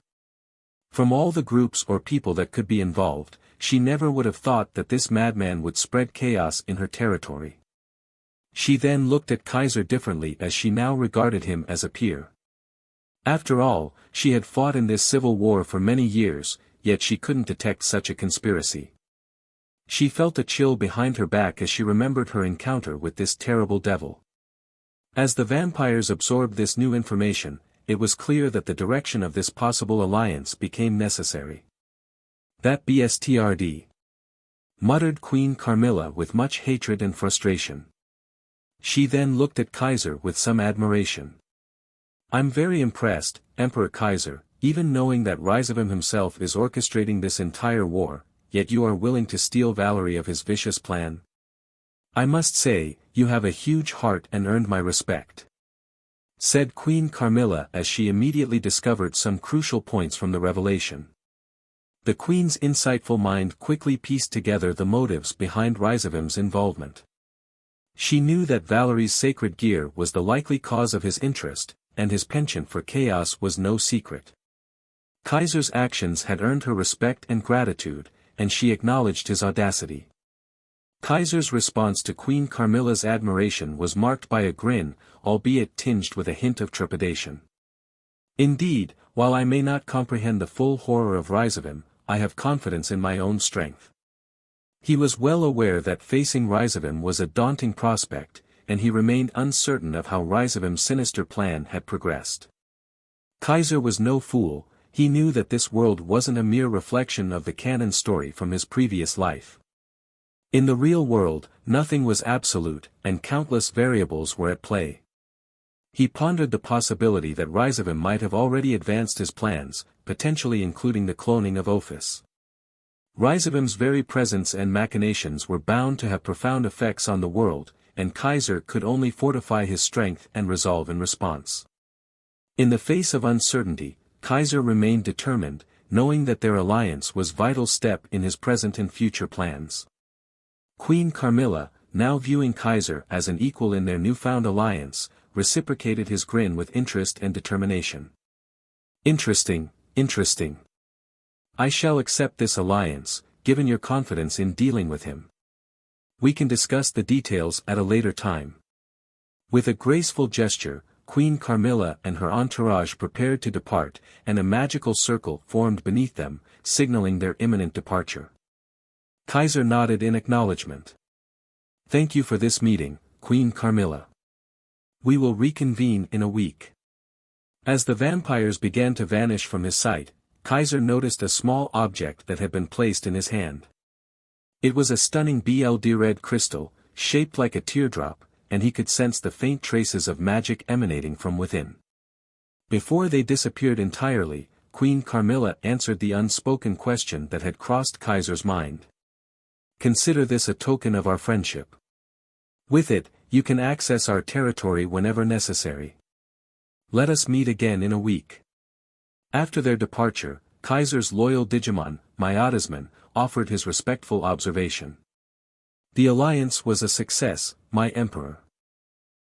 From all the groups or people that could be involved, she never would have thought that this madman would spread chaos in her territory. She then looked at Kaiser differently as she now regarded him as a peer. After all, she had fought in this civil war for many years, yet she couldn't detect such a conspiracy. She felt a chill behind her back as she remembered her encounter with this terrible devil. As the vampires absorbed this new information, it was clear that the direction of this possible alliance became necessary. That bstrd, muttered Queen Carmilla with much hatred and frustration. She then looked at Kaiser with some admiration. I'm very impressed, Emperor Kaiser, even knowing that Ryzabim himself is orchestrating this entire war, yet you are willing to steal Valerie of his vicious plan. I must say, you have a huge heart and earned my respect, said Queen Carmilla as she immediately discovered some crucial points from the revelation. The Queen's insightful mind quickly pieced together the motives behind Ryzabim's involvement. She knew that Valerie's sacred gear was the likely cause of his interest, and his penchant for chaos was no secret. Kaiser's actions had earned her respect and gratitude, and she acknowledged his audacity. Kaiser's response to Queen Carmilla's admiration was marked by a grin, albeit tinged with a hint of trepidation. Indeed, while I may not comprehend the full horror of Ryzabim, I have confidence in my own strength. He was well aware that facing Ryzabim was a daunting prospect, and he remained uncertain of how Ryzabim's sinister plan had progressed. Kaiser was no fool, he knew that this world wasn't a mere reflection of the canon story from his previous life. In the real world, nothing was absolute, and countless variables were at play. He pondered the possibility that Ryzabim might have already advanced his plans, potentially including the cloning of Ophis. Ryzabim's very presence and machinations were bound to have profound effects on the world, and Kaiser could only fortify his strength and resolve in response. In the face of uncertainty, Kaiser remained determined, knowing that their alliance was a vital step in his present and future plans. Queen Carmilla, now viewing Kaiser as an equal in their newfound alliance, reciprocated his grin with interest and determination. Interesting, interesting. I shall accept this alliance, given your confidence in dealing with him. We can discuss the details at a later time. With a graceful gesture, Queen Carmilla and her entourage prepared to depart, and a magical circle formed beneath them, signaling their imminent departure. Kaiser nodded in acknowledgement. Thank you for this meeting, Queen Carmilla. We will reconvene in a week. As the vampires began to vanish from his sight, Kaiser noticed a small object that had been placed in his hand. It was a stunning BLD red crystal, shaped like a teardrop, and he could sense the faint traces of magic emanating from within. Before they disappeared entirely, Queen Carmilla answered the unspoken question that had crossed Kaiser's mind. Consider this a token of our friendship. With it, you can access our territory whenever necessary. Let us meet again in a week. After their departure, Kaiser's loyal Digimon, Miasma, offered his respectful observation. The alliance was a success, my emperor.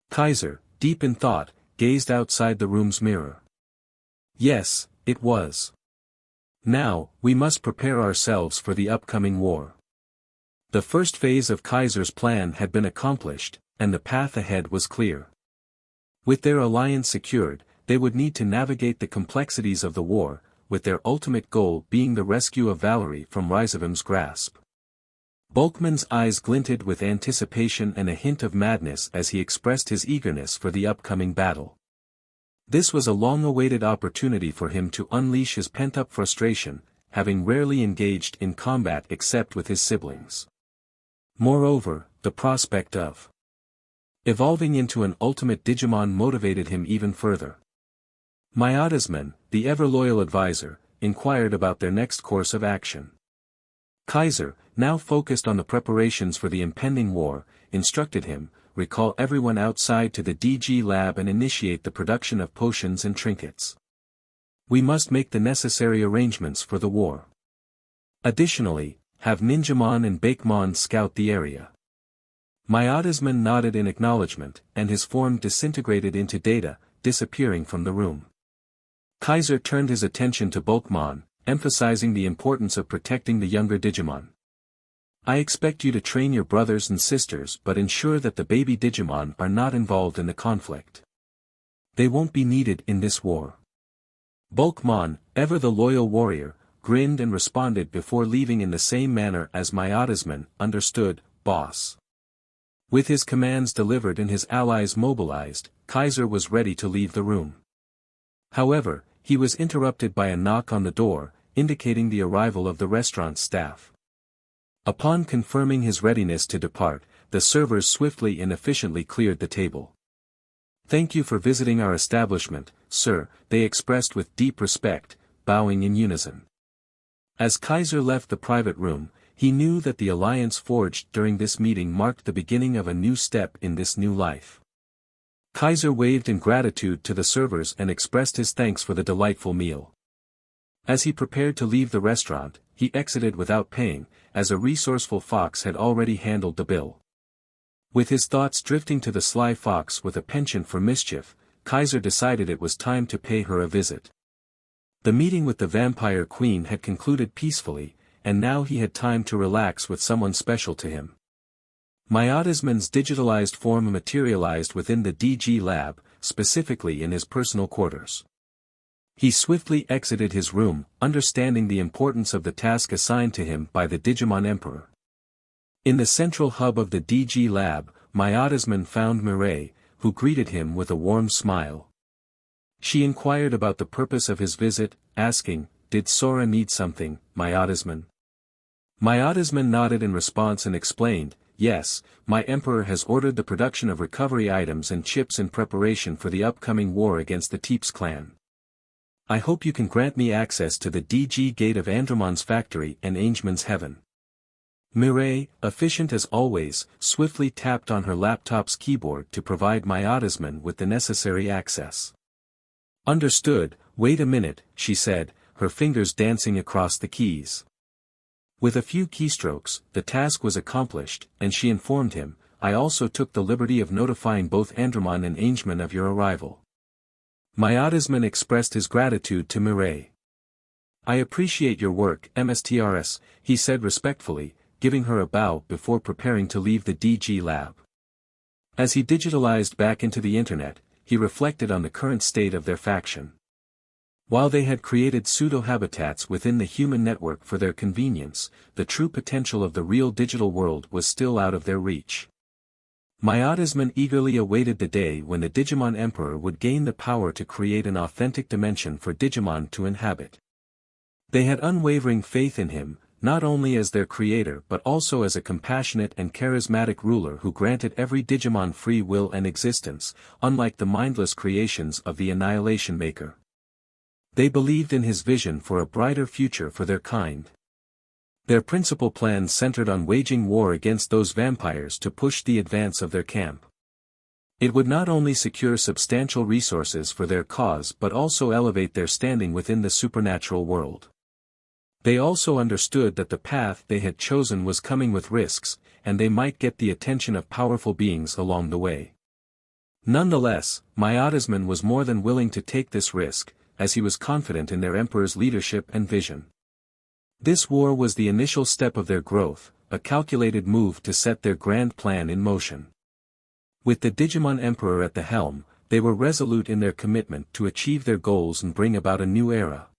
Kaiser, deep in thought, gazed outside the room's mirror. Yes, it was. Now, we must prepare ourselves for the upcoming war. The first phase of Kaiser's plan had been accomplished, and the path ahead was clear. With their alliance secured, they would need to navigate the complexities of the war, with their ultimate goal being the rescue of Valerie from Ryzabim's grasp. Bobmon's eyes glinted with anticipation and a hint of madness as he expressed his eagerness for the upcoming battle. This was a long-awaited opportunity for him to unleash his pent-up frustration, having rarely engaged in combat except with his siblings. Moreover, the prospect of evolving into an ultimate Digimon motivated him even further. Miasma, the ever-loyal advisor, inquired about their next course of action. Kaiser, now focused on the preparations for the impending war, instructed him, recall everyone outside to the DG lab and initiate the production of potions and trinkets. We must make the necessary arrangements for the war. Additionally, have Ninjamon and Bobmon scout the area. Miasma nodded in acknowledgement, and his form disintegrated into data, disappearing from the room. Kaiser turned his attention to Bobmon, emphasizing the importance of protecting the younger Digimon. I expect you to train your brothers and sisters but ensure that the baby Digimon are not involved in the conflict. They won't be needed in this war. Bobmon, ever the loyal warrior, grinned and responded before leaving in the same manner as Miasma, understood, boss. With his commands delivered and his allies mobilized, Kaiser was ready to leave the room. However, he was interrupted by a knock on the door, indicating the arrival of the restaurant staff. Upon confirming his readiness to depart, the servers swiftly and efficiently cleared the table. "Thank you for visiting our establishment, sir," they expressed with deep respect, bowing in unison. As Kaiser left the private room, he knew that the alliance forged during this meeting marked the beginning of a new step in this new life. Kaiser waved in gratitude to the servers and expressed his thanks for the delightful meal. As he prepared to leave the restaurant, he exited without paying, as a resourceful fox had already handled the bill. With his thoughts drifting to the sly fox with a penchant for mischief, Kaiser decided it was time to pay her a visit. The meeting with the vampire queen had concluded peacefully, and now he had time to relax with someone special to him. Miasma's digitalized form materialized within the DG lab, specifically in his personal quarters. He swiftly exited his room, understanding the importance of the task assigned to him by the Digimon Emperor. In the central hub of the DG lab, Miasma found Mireille, who greeted him with a warm smile. She inquired about the purpose of his visit, asking, "Did Sora need something, Miasma?" Miasma nodded in response and explained, "Yes, my emperor has ordered the production of recovery items and chips in preparation for the upcoming war against the Teeps clan. I hope you can grant me access to the DG gate of Andromon's factory and Angemon's heaven." Mireille, efficient as always, swiftly tapped on her laptop's keyboard to provide Miasma with the necessary access. "Understood, wait a minute," she said, her fingers dancing across the keys. With a few keystrokes, the task was accomplished, and she informed him, "I also took the liberty of notifying both Andromon and Angemon of your arrival." Miasma expressed his gratitude to Mireille. "I appreciate your work, Mstrs," he said respectfully, giving her a bow before preparing to leave the DG lab. As he digitalized back into the internet, he reflected on the current state of their faction. While they had created pseudo-habitats within the human network for their convenience, the true potential of the real digital world was still out of their reach. Miasma eagerly awaited the day when the Digimon Emperor would gain the power to create an authentic dimension for Digimon to inhabit. They had unwavering faith in him, not only as their creator but also as a compassionate and charismatic ruler who granted every Digimon free will and existence, unlike the mindless creations of the Annihilation Maker. They believed in his vision for a brighter future for their kind. Their principal plan centered on waging war against those vampires to push the advance of their camp. It would not only secure substantial resources for their cause but also elevate their standing within the supernatural world. They also understood that the path they had chosen was coming with risks, and they might get the attention of powerful beings along the way. Nonetheless, Miasma was more than willing to take this risk, as he was confident in their emperor's leadership and vision. This war was the initial step of their growth, a calculated move to set their grand plan in motion. With the Digimon Emperor at the helm, they were resolute in their commitment to achieve their goals and bring about a new era.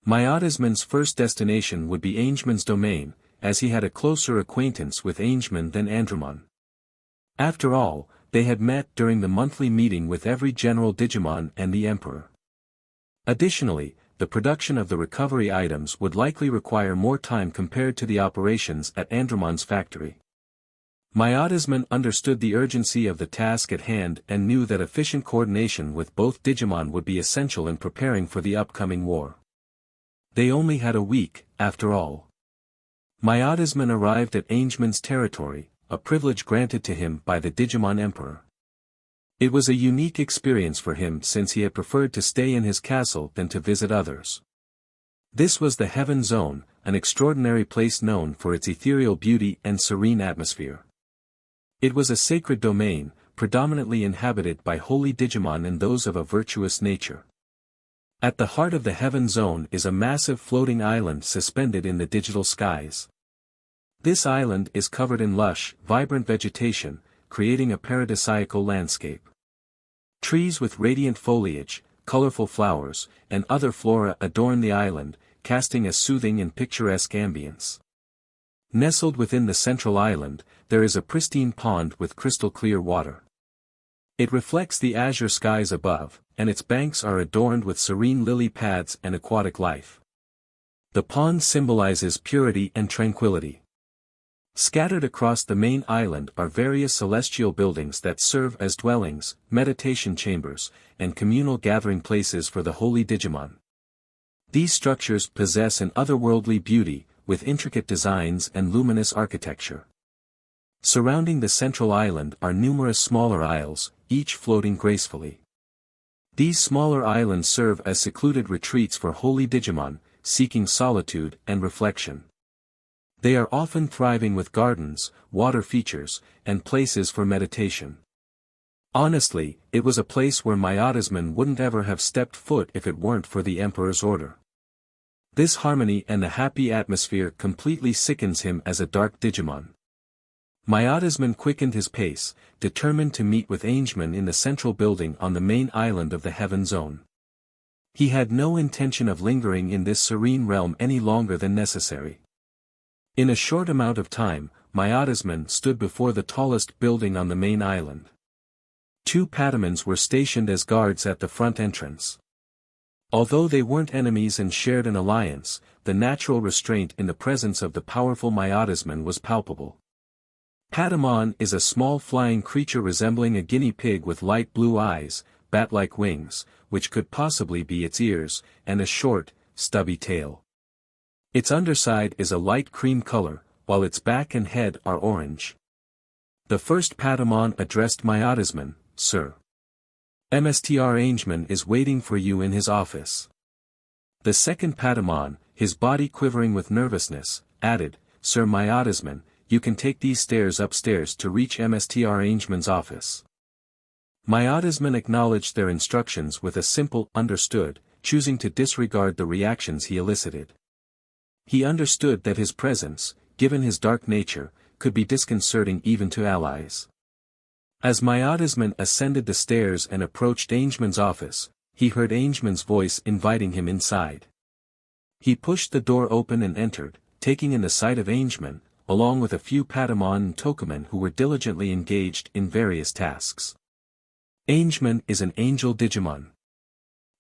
Miasma's first destination would be Angemon's domain, as he had a closer acquaintance with Angemon than Andromon. After all, they had met during the monthly meeting with every General Digimon and the Emperor. Additionally, the production of the recovery items would likely require more time compared to the operations at Andromon's factory. Miasma understood the urgency of the task at hand and knew that efficient coordination with both Digimon would be essential in preparing for the upcoming war. They only had a week, after all. Miasma arrived at Angemon's territory, a privilege granted to him by the Digimon Emperor. It was a unique experience for him since he had preferred to stay in his castle than to visit others. This was the Heaven Zone, an extraordinary place known for its ethereal beauty and serene atmosphere. It was a sacred domain, predominantly inhabited by holy Digimon and those of a virtuous nature. At the heart of the Heaven Zone is a massive floating island suspended in the digital skies. This island is covered in lush, vibrant vegetation, creating a paradisiacal landscape. Trees with radiant foliage, colorful flowers, and other flora adorn the island, casting a soothing and picturesque ambience. Nestled within the central island, there is a pristine pond with crystal-clear water. It reflects the azure skies above, and its banks are adorned with serene lily pads and aquatic life. The pond symbolizes purity and tranquility. Scattered across the main island are various celestial buildings that serve as dwellings, meditation chambers, and communal gathering places for the holy Digimon. These structures possess an otherworldly beauty, with intricate designs and luminous architecture. Surrounding the central island are numerous smaller isles, each floating gracefully. These smaller islands serve as secluded retreats for holy Digimon, seeking solitude and reflection. They are often thriving with gardens, water features, and places for meditation. Honestly, it was a place where Miasma wouldn't ever have stepped foot if it weren't for the Emperor's order. This harmony and the happy atmosphere completely sickens him as a dark Digimon. Miasma quickened his pace, determined to meet with Angemon in the central building on the main island of the Heaven Zone. He had no intention of lingering in this serene realm any longer than necessary. In a short amount of time, Miasma stood before the tallest building on the main island. 2 Patamons were stationed as guards at the front entrance. Although they weren't enemies and shared an alliance, the natural restraint in the presence of the powerful Miasma was palpable. Patamon is a small flying creature resembling a guinea pig with light blue eyes, bat-like wings, which could possibly be its ears, and a short, stubby tail. Its underside is a light cream color, while its back and head are orange. The first Patamon addressed Miasma, "Sir. Mr. Angemon is waiting for you in his office." The second Patamon, his body quivering with nervousness, added, "Sir Miasma, you can take these stairs upstairs to reach Mr. Angemon's office." Miasma acknowledged their instructions with a simple "understood," choosing to disregard the reactions he elicited. He understood that his presence, given his dark nature, could be disconcerting even to allies. As Miasma ascended the stairs and approached Angemon's office, he heard Angemon's voice inviting him inside. He pushed the door open and entered, taking in the sight of Angemon, along with a few Patamon and Tokumon who were diligently engaged in various tasks. Angemon is an angel Digimon.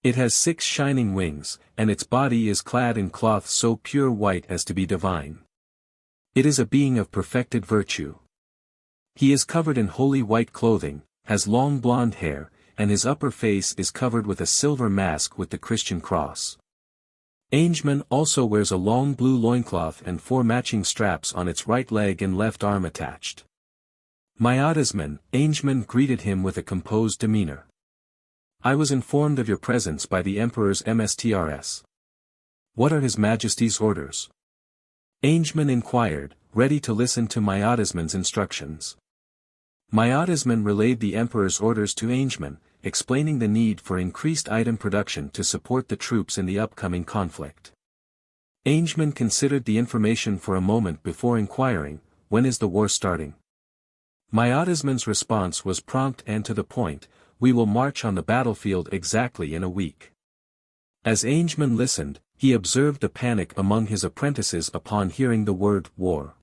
It has 6 shining wings, and its body is clad in cloth so pure white as to be divine. It is a being of perfected virtue. He is covered in holy white clothing, has long blonde hair, and his upper face is covered with a silver mask with the Christian cross. Angemon also wears a long blue loincloth and 4 matching straps on its right leg and left arm attached. Miasma, Angemon greeted him with a composed demeanor. "I was informed of your presence by the Emperor's MSTRS. What are His Majesty's orders?" Angemon inquired, ready to listen to Miasma's instructions. Miasma relayed the Emperor's orders to Angemon, explaining the need for increased item production to support the troops in the upcoming conflict. Angemon considered the information for a moment before inquiring, "When is the war starting?" Miasma's response was prompt and to the point, "We will march on the battlefield exactly in a week." As Angemon listened, he observed the panic among his apprentices upon hearing the word war.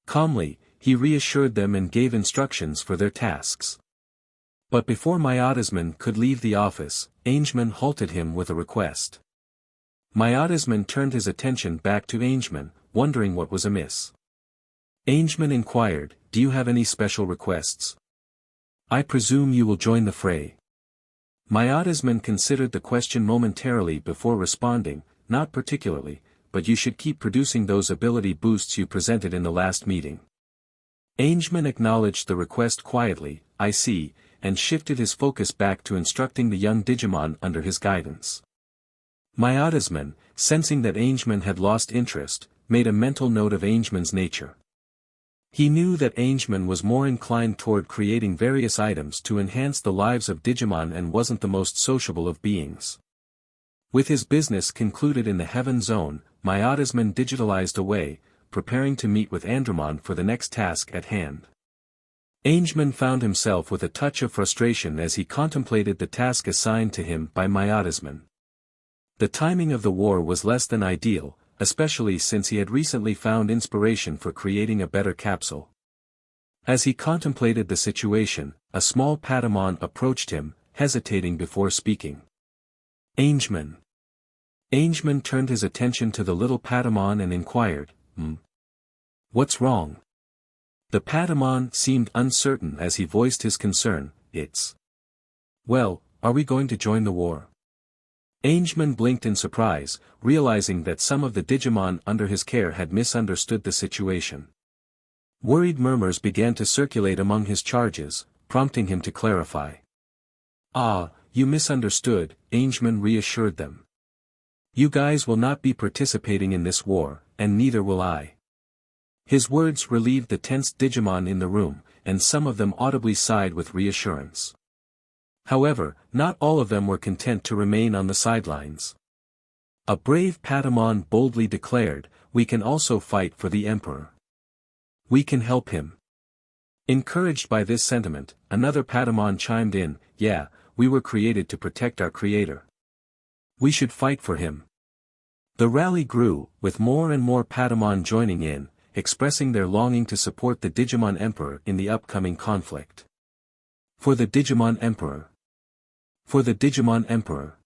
Calmly, he reassured them and gave instructions for their tasks. But before Miasma could leave the office, Angemon halted him with a request. Miasma turned his attention back to Angemon, wondering what was amiss. Angemon inquired, "Do you have any special requests? I presume you will join the fray." Miasma considered the question momentarily before responding, "Not particularly, but you should keep producing those ability boosts you presented in the last meeting." Angemon acknowledged the request quietly, "I see," and shifted his focus back to instructing the young Digimon under his guidance. Miasma, sensing that Angemon had lost interest, made a mental note of Angemon's nature. He knew that Angeman was more inclined toward creating various items to enhance the lives of Digimon and wasn't the most sociable of beings. With his business concluded in the Heaven Zone, Miasman digitalized away, preparing to meet with Andromon for the next task at hand. Angeman found himself with a touch of frustration as he contemplated the task assigned to him by Miasman. The timing of the war was less than ideal, especially since he had recently found inspiration for creating a better capsule. As he contemplated the situation, a small Patamon approached him, hesitating before speaking. Angeman. Angeman turned his attention to the little Patamon and inquired, What's wrong? The Patamon seemed uncertain as he voiced his concern. Well, are we going to join the war? Angeman blinked in surprise, realizing that some of the Digimon under his care had misunderstood the situation. Worried murmurs began to circulate among his charges, prompting him to clarify. You misunderstood, Angeman reassured them. You guys will not be participating in this war, and neither will I. His words relieved the tense Digimon in the room, and some of them audibly sighed with reassurance. However, not all of them were content to remain on the sidelines. A brave Patamon boldly declared, "We can also fight for the Emperor. We can help him." Encouraged by this sentiment, another Patamon chimed in, "Yeah, we were created to protect our creator. We should fight for him." The rally grew, with more and more Patamon joining in, expressing their longing to support the Digimon Emperor in the upcoming conflict. For the Digimon Emperor. For the Digimon Emperor.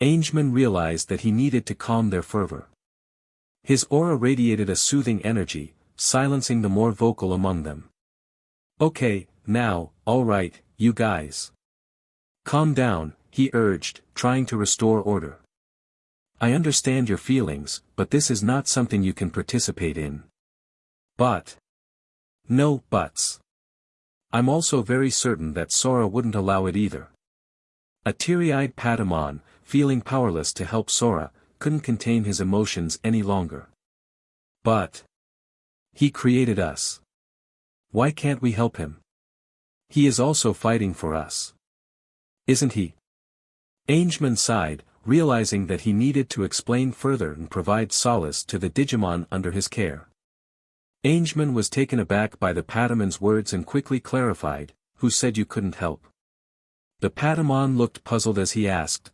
Angeman realized that he needed to calm their fervor. His aura radiated a soothing energy, silencing the more vocal among them. "Okay, now, alright, you guys. Calm down," he urged, trying to restore order. "I understand your feelings, but this is not something you can participate in." "But. No buts. I'm also very certain that Sora wouldn't allow it either." A teary-eyed Patamon, feeling powerless to help Sora, couldn't contain his emotions any longer. "But. He created us. Why can't we help him? He is also fighting for us. Isn't he?" Angeman sighed, realizing that he needed to explain further and provide solace to the Digimon under his care. Angeman was taken aback by the Patamon's words and quickly clarified, "Who said you couldn't help?" The Patamon looked puzzled as he asked,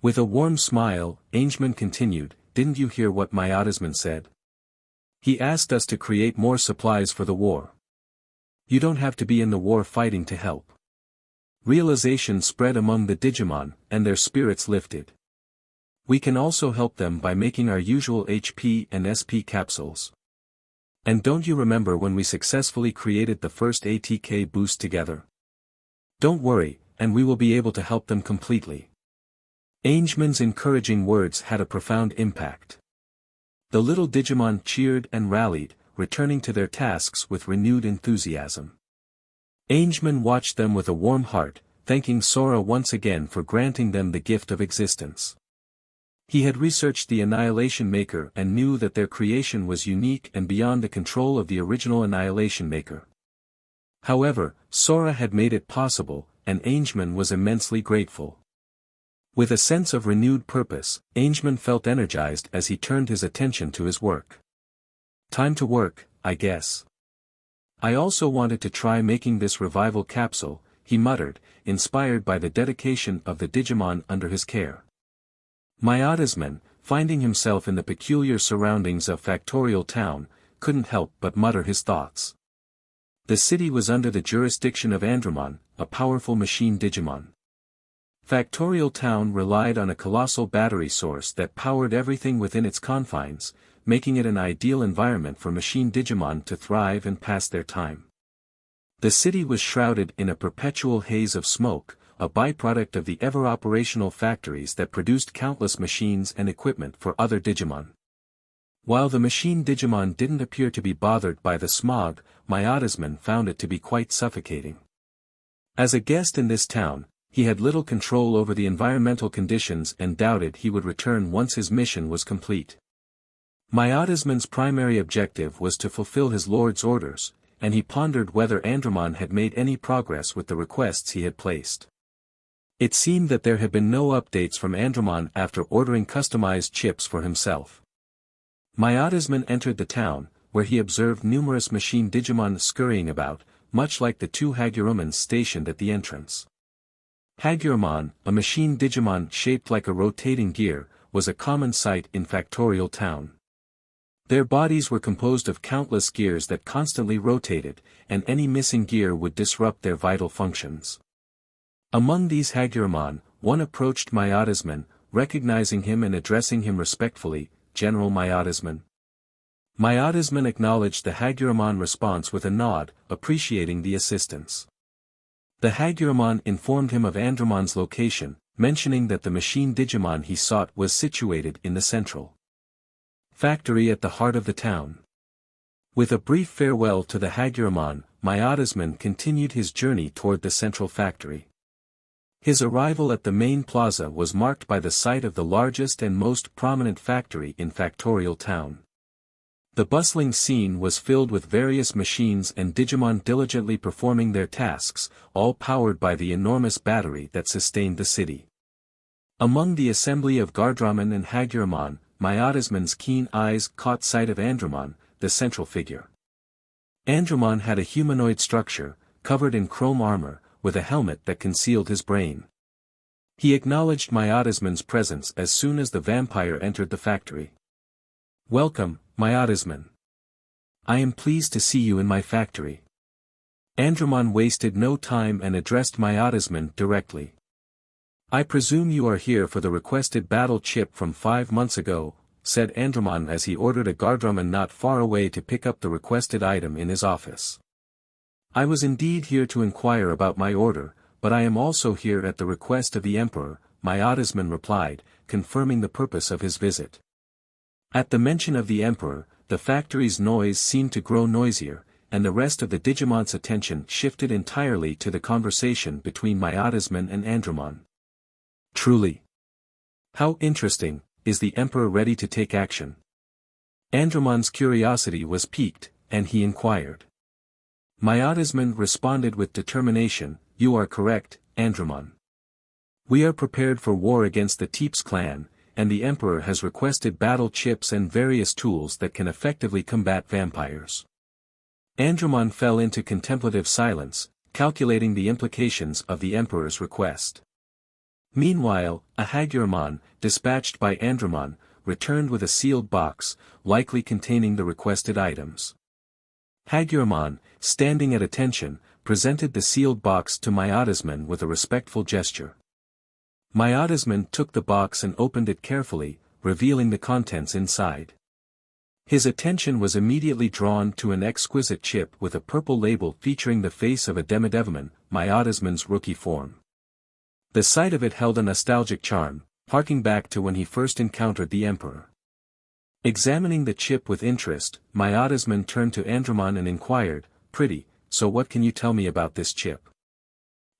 With a warm smile, Angeman continued, "Didn't you hear what Miasman said? He asked us to create more supplies for the war. You don't have to be in the war fighting to help." Realization spread among the Digimon, and their spirits lifted. "We can also help them by making our usual HP and SP capsules. And don't you remember when we successfully created the first ATK boost together? Don't worry, and we will be able to help them completely." Angeman's encouraging words had a profound impact. The little Digimon cheered and rallied, returning to their tasks with renewed enthusiasm. Angeman watched them with a warm heart, thanking Sora once again for granting them the gift of existence. He had researched the Annihilation Maker and knew that their creation was unique and beyond the control of the original Annihilation Maker. However, Sora had made it possible, and Angeman was immensely grateful. With a sense of renewed purpose, Angeman felt energized as he turned his attention to his work. "Time to work, I guess. I also wanted to try making this revival capsule," he muttered, inspired by the dedication of the Digimon under his care. Miasman, finding himself in the peculiar surroundings of Factorial Town, couldn't help but mutter his thoughts. The city was under the jurisdiction of Andromon, a powerful machine Digimon. Factorial Town relied on a colossal battery source that powered everything within its confines, making it an ideal environment for machine Digimon to thrive and pass their time. The city was shrouded in a perpetual haze of smoke, a byproduct of the ever-operational factories that produced countless machines and equipment for other Digimon. While the machine Digimon didn't appear to be bothered by the smog, Miasman found it to be quite suffocating. As a guest in this town, he had little control over the environmental conditions and doubted he would return once his mission was complete. Miasma's primary objective was to fulfill his lord's orders, and he pondered whether Andromon had made any progress with the requests he had placed. It seemed that there had been no updates from Andromon after ordering customized chips for himself. Miasma entered the town, where he observed numerous machine Digimon scurrying about, much like the two Hagurumons stationed at the entrance. Hagurumon, a machine Digimon shaped like a rotating gear, was a common sight in Factorial Town. Their bodies were composed of countless gears that constantly rotated, and any missing gear would disrupt their vital functions. Among these Hagurumon, one approached Miasma, recognizing him and addressing him respectfully, "General Miasma." Miasma acknowledged the Hagurumon response with a nod, appreciating the assistance. The Hagurumon informed him of Andromon's location, mentioning that the machine Digimon he sought was situated in the central factory at the heart of the town. With a brief farewell to the Hagurumon, Miasma continued his journey toward the central factory. His arrival at the main plaza was marked by the sight of the largest and most prominent factory in Factorial Town. The bustling scene was filled with various machines and Digimon diligently performing their tasks, all powered by the enormous battery that sustained the city. Among the assembly of Gardramon and Hagurumon, Miasma's keen eyes caught sight of Andromon, the central figure. Andromon had a humanoid structure, covered in chrome armor, with a helmet that concealed his brain. He acknowledged Miasma's presence as soon as the vampire entered the factory. "Welcome, Miasma. I am pleased to see you in my factory." Andromon wasted no time and addressed Miasma directly. "I presume you are here for the requested battle chip from 5 months ago," said Andromon as he ordered a Gardramon not far away to pick up the requested item in his office. "I was indeed here to inquire about my order, but I am also here at the request of the Emperor," Miasma replied, confirming the purpose of his visit. At the mention of the Emperor, the factory's noise seemed to grow noisier, and the rest of the Digimon's attention shifted entirely to the conversation between Miasma and Andromon. "Truly. How interesting, is the Emperor ready to take action?" Andromon's curiosity was piqued, and he inquired. Miasma responded with determination, "You are correct, Andromon. We are prepared for war against the Teeps clan, and the Emperor has requested battle chips and various tools that can effectively combat vampires." Andromon fell into contemplative silence, calculating the implications of the Emperor's request. Meanwhile, a Hagurumon, dispatched by Andromon, returned with a sealed box, likely containing the requested items. Hagurumon, standing at attention, presented the sealed box to Miasma with a respectful gesture. Miasma took the box and opened it carefully, revealing the contents inside. His attention was immediately drawn to an exquisite chip with a purple label featuring the face of a Demodevimon, Miasma's rookie form. The sight of it held a nostalgic charm, harking back to when he first encountered the Emperor. Examining the chip with interest, Miasma turned to Andromon and inquired, "Pretty, so what can you tell me about this chip?"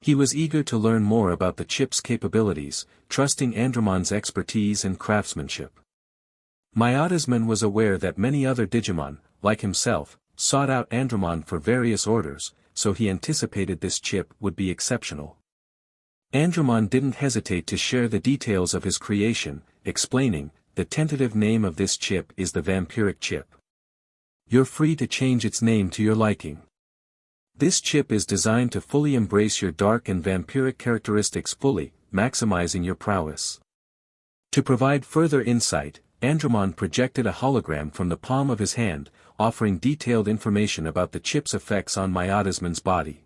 He was eager to learn more about the chip's capabilities, trusting Andromon's expertise and craftsmanship. Miasma was aware that many other Digimon, like himself, sought out Andromon for various orders, so he anticipated this chip would be exceptional. Andromon didn't hesitate to share the details of his creation, explaining, "The tentative name of this chip is the vampiric chip. You're free to change its name to your liking. This chip is designed to fully embrace your dark and vampiric characteristics fully, maximizing your prowess." To provide further insight, Andromon projected a hologram from the palm of his hand, offering detailed information about the chip's effects on Miasma's body.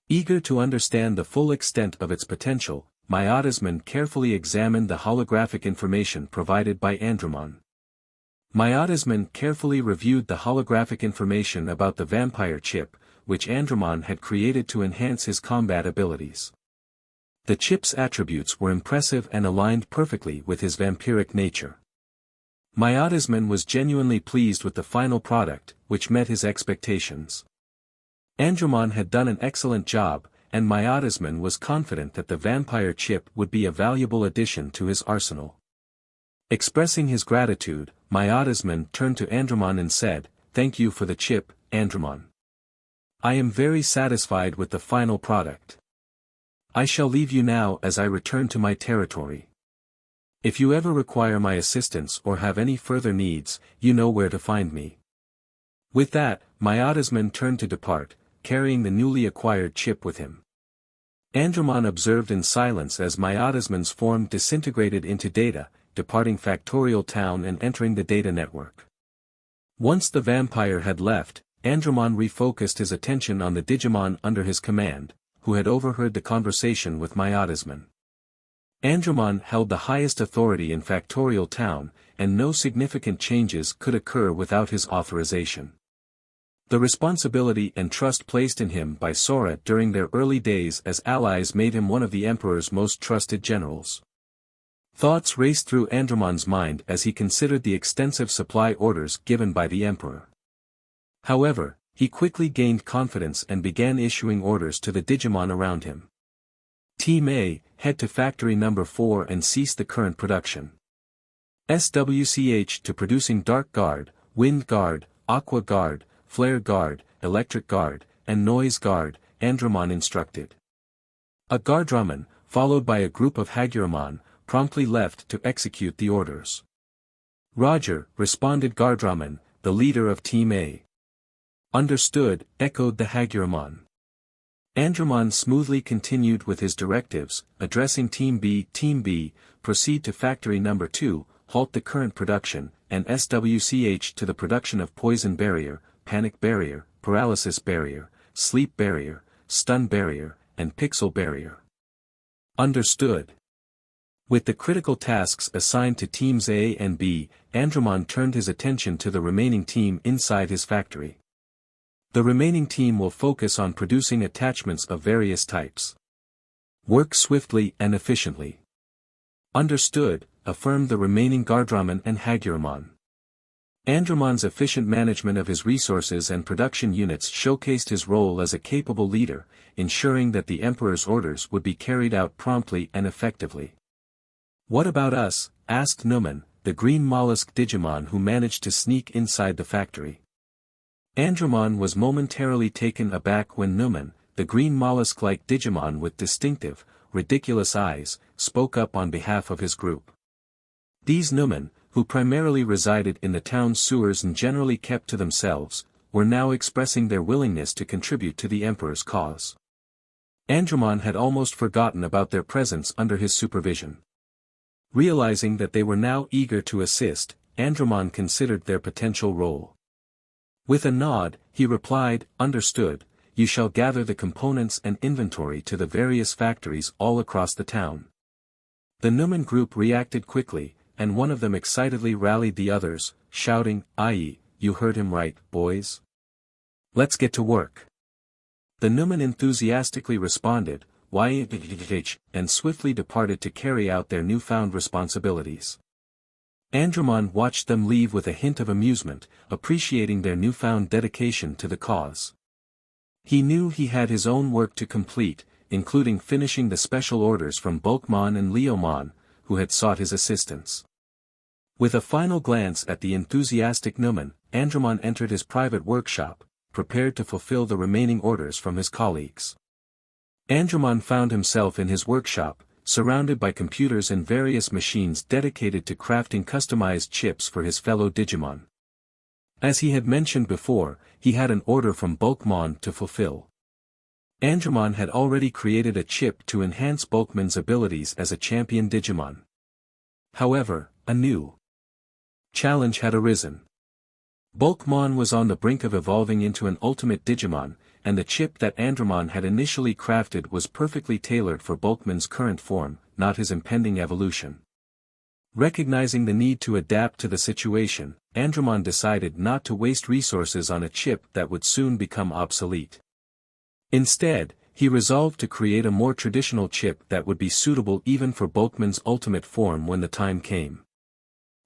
Eager to understand the full extent of its potential, Miasma carefully examined the holographic information provided by Andromon. Miasma carefully reviewed the holographic information about the vampire chip, which Andromon had created to enhance his combat abilities. The chip's attributes were impressive and aligned perfectly with his vampiric nature. Miasma was genuinely pleased with the final product, which met his expectations. Andromon had done an excellent job, and Miasma was confident that the vampire chip would be a valuable addition to his arsenal. Expressing his gratitude, Miasman turned to Andromon and said, "Thank you for the chip, Andromon. I am very satisfied with the final product. I shall leave you now as I return to my territory. If you ever require my assistance or have any further needs, you know where to find me." With that, Miasman turned to depart, carrying the newly acquired chip with him. Andromon observed in silence as Miasman's form disintegrated into data, departing Factorial Town and entering the data network. Once the vampire had left, Andromon refocused his attention on the Digimon under his command, who had overheard the conversation with Miasman. Andromon held the highest authority in Factorial Town, and no significant changes could occur without his authorization. The responsibility and trust placed in him by Sora during their early days as allies made him one of the Emperor's most trusted generals. Thoughts raced through Andromon's mind as he considered the extensive supply orders given by the Emperor. However, he quickly gained confidence and began issuing orders to the Digimon around him. Team A, head to Factory Number 4 and cease the current production. SWCH to producing Dark Guard, Wind Guard, Aqua Guard, Flare Guard, Electric Guard, and Noise Guard, Andromon instructed. A Guardramon, followed by a group of Haguramon, promptly left to execute the orders. "Roger," responded Guardramon, the leader of Team A. "Understood," echoed the Haguramon. Andromon smoothly continued with his directives, addressing Team B. Team B, proceed to Factory Number 2, halt the current production, and SWCH to the production of Poison Barrier, Panic Barrier, Paralysis Barrier, Sleep Barrier, Stun Barrier, and Pixel Barrier. Understood. With the critical tasks assigned to Teams A and B, Andromon turned his attention to the remaining team inside his factory. The remaining team will focus on producing attachments of various types. Work swiftly and efficiently. Understood, affirmed the remaining Guardramon and Haguramon. Andromon's efficient management of his resources and production units showcased his role as a capable leader, ensuring that the Emperor's orders would be carried out promptly and effectively. "What about us?" asked Numen, the green mollusk Digimon who managed to sneak inside the factory. Andromon was momentarily taken aback when Numen, the green mollusk-like Digimon with distinctive, ridiculous eyes, spoke up on behalf of his group. These Numen, who primarily resided in the town's sewers and generally kept to themselves, were now expressing their willingness to contribute to the Emperor's cause. Andromon had almost forgotten about their presence under his supervision. Realizing that they were now eager to assist, Andromon considered their potential role. With a nod, he replied, "Understood, you shall gather the components and inventory to the various factories all across the town." The Numen group reacted quickly, and one of them excitedly rallied the others, shouting, "Aye, you heard him right, boys. Let's get to work." The Numen enthusiastically responded, "Why," and swiftly departed to carry out their newfound responsibilities. Andromon watched them leave with a hint of amusement, appreciating their newfound dedication to the cause. He knew he had his own work to complete, including finishing the special orders from Bobmon and Leomon, who had sought his assistance. With a final glance at the enthusiastic Numen, Andromon entered his private workshop, prepared to fulfill the remaining orders from his colleagues. Andromon found himself in his workshop, surrounded by computers and various machines dedicated to crafting customized chips for his fellow Digimon. As he had mentioned before, he had an order from Bobmon to fulfill. Andromon had already created a chip to enhance Bobmon's abilities as a champion Digimon. However, a new challenge had arisen. Bobmon was on the brink of evolving into an ultimate Digimon, and the chip that Andromon had initially crafted was perfectly tailored for Bobmon's current form, not his impending evolution. Recognizing the need to adapt to the situation, Andromon decided not to waste resources on a chip that would soon become obsolete. Instead, he resolved to create a more traditional chip that would be suitable even for Bobmon's ultimate form when the time came.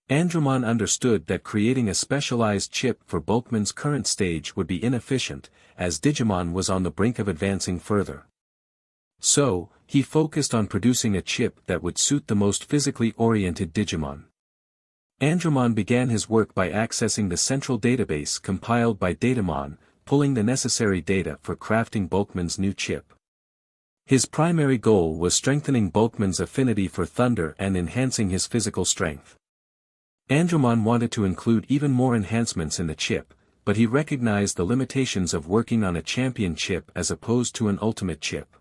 Andromon understood that creating a specialized chip for Bobmon's current stage would be inefficient, as Digimon was on the brink of advancing further. So, he focused on producing a chip that would suit the most physically oriented Digimon. Andromon began his work by accessing the central database compiled by Datamon, pulling the necessary data for crafting Bobmon's new chip. His primary goal was strengthening Bobmon's affinity for thunder and enhancing his physical strength. Andromon wanted to include even more enhancements in the chip, but he recognized the limitations of working on a champion chip as opposed to an ultimate chip.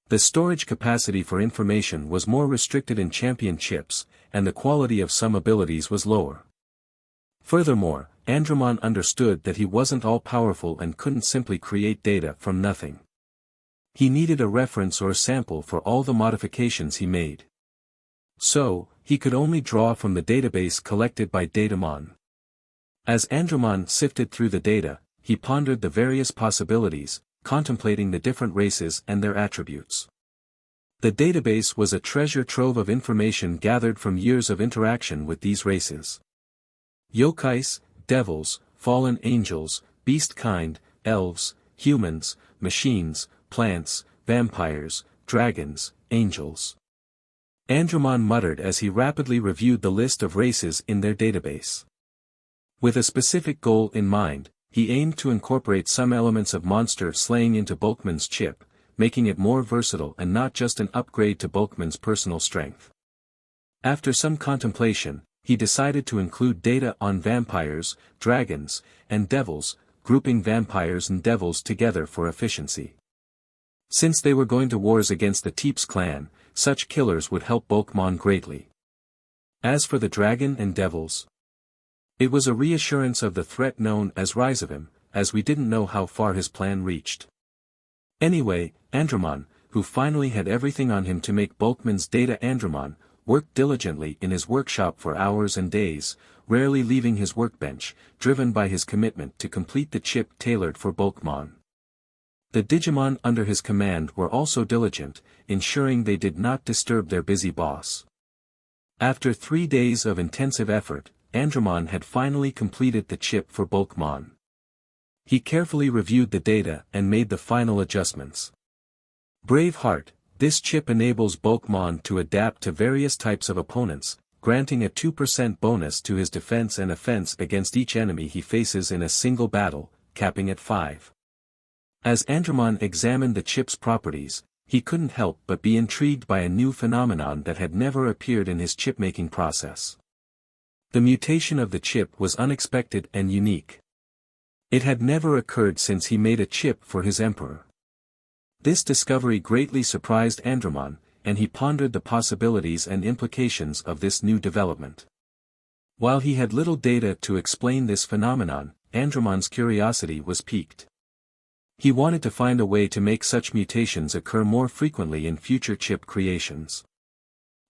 The storage capacity for information was more restricted in champion chips, and the quality of some abilities was lower. Furthermore, Andromon understood that he wasn't all-powerful and couldn't simply create data from nothing. He needed a reference or sample for all the modifications he made. So, he could only draw from the database collected by Datamon. As Andromon sifted through the data, he pondered the various possibilities, contemplating the different races and their attributes. The database was a treasure trove of information gathered from years of interaction with these races. Yokais, devils, fallen angels, beast kind, elves, humans, machines, plants, vampires, dragons, angels. Andromon muttered as he rapidly reviewed the list of races in their database. With a specific goal in mind, he aimed to incorporate some elements of monster slaying into Bobmon's chip, making it more versatile and not just an upgrade to Bobmon's personal strength. After some contemplation, he decided to include data on vampires, dragons, and devils, grouping vampires and devils together for efficiency. Since they were going to wars against the Teeps clan, such killers would help Bobmon greatly. As for the dragon and devils, it was a reassurance of the threat known as Rise of him, as we didn't know how far his plan reached. Anyway, Andromon, who finally had everything on him to make Bobmon's data Andromon, worked diligently in his workshop for hours and days, rarely leaving his workbench, driven by his commitment to complete the chip tailored for Bobmon. The Digimon under his command were also diligent, ensuring they did not disturb their busy boss. After 3 days of intensive effort, Andromon had finally completed the chip for Bobmon. He carefully reviewed the data and made the final adjustments. Brave heart, this chip enables Bobmon to adapt to various types of opponents, granting a 2% bonus to his defense and offense against each enemy he faces in a single battle, capping at 5. As Andromon examined the chip's properties, he couldn't help but be intrigued by a new phenomenon that had never appeared in his chip-making process. The mutation of the chip was unexpected and unique. It had never occurred since he made a chip for his emperor. This discovery greatly surprised Andromon, and he pondered the possibilities and implications of this new development. While he had little data to explain this phenomenon, Andromon's curiosity was piqued. He wanted to find a way to make such mutations occur more frequently in future chip creations.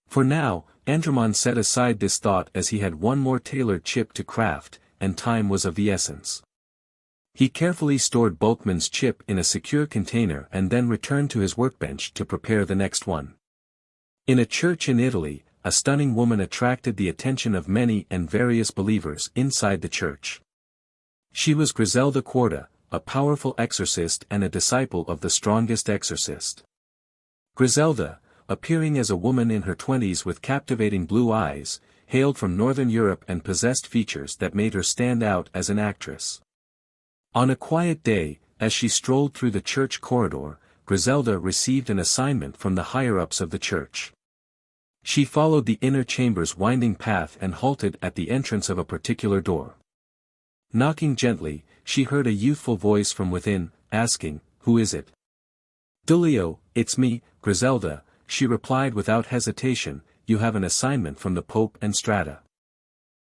For now, Andromon set aside this thought as he had one more tailored chip to craft, and time was of the essence. He carefully stored Bobmon's chip in a secure container and then returned to his workbench to prepare the next one. In a church in Italy, a stunning woman attracted the attention of many and various believers inside the church. She was Griselda Quarta, a powerful exorcist and a disciple of the strongest exorcist. Griselda, appearing as a woman in her 20s with captivating blue eyes, hailed from Northern Europe and possessed features that made her stand out as an actress. On a quiet day, as she strolled through the church corridor, Griselda received an assignment from the higher-ups of the church. She followed the inner chamber's winding path and halted at the entrance of a particular door. Knocking gently, she heard a youthful voice from within, asking, "Who is it?" "Dulio, it's me, Griselda," she replied without hesitation, "you have an assignment from the Pope and Strata."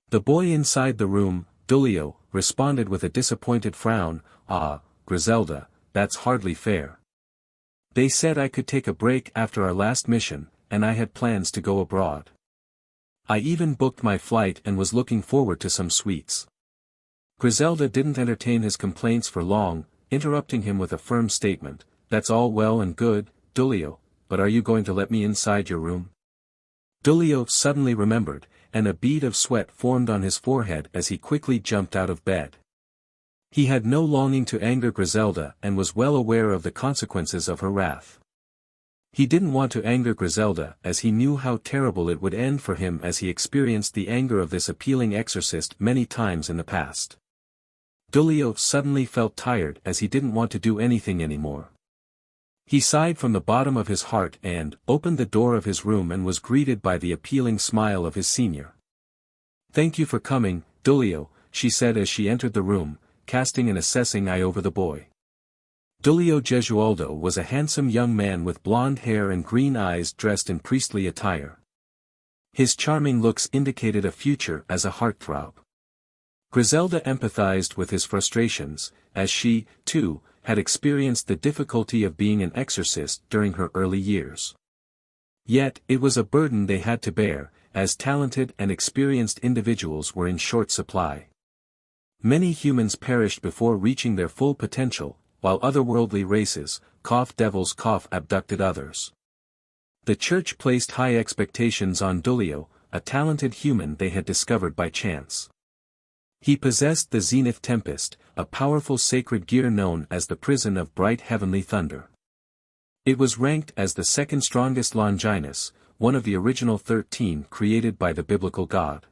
The boy inside the room, Dulio, responded with a disappointed frown, "Ah, Griselda, that's hardly fair. They said I could take a break after our last mission, and I had plans to go abroad. I even booked my flight and was looking forward to some sweets." Griselda didn't entertain his complaints for long, interrupting him with a firm statement, "That's all well and good, Dulio, but are you going to let me inside your room?" Dulio suddenly remembered, and a bead of sweat formed on his forehead as he quickly jumped out of bed. He had no longing to anger Griselda and was well aware of the consequences of her wrath. He didn't want to anger Griselda as he knew how terrible it would end for him as he experienced the anger of this appealing exorcist many times in the past. Dulio suddenly felt tired as he didn't want to do anything anymore. He sighed from the bottom of his heart and opened the door of his room and was greeted by the appealing smile of his senior. "Thank you for coming, Dulio," she said as she entered the room, casting an assessing eye over the boy. Dulio Gesualdo was a handsome young man with blonde hair and green eyes dressed in priestly attire. His charming looks indicated a future as a heartthrob. Griselda empathized with his frustrations, as she, too, had experienced the difficulty of being an exorcist during her early years. Yet, it was a burden they had to bear, as talented and experienced individuals were in short supply. Many humans perished before reaching their full potential, while otherworldly races, devils, abducted others. The church placed high expectations on Dulio, a talented human they had discovered by chance. He possessed the Zenith Tempest, a powerful sacred gear known as the Prison of Bright Heavenly Thunder. It was ranked as the second strongest Longinus, one of the original 13 created by the biblical god.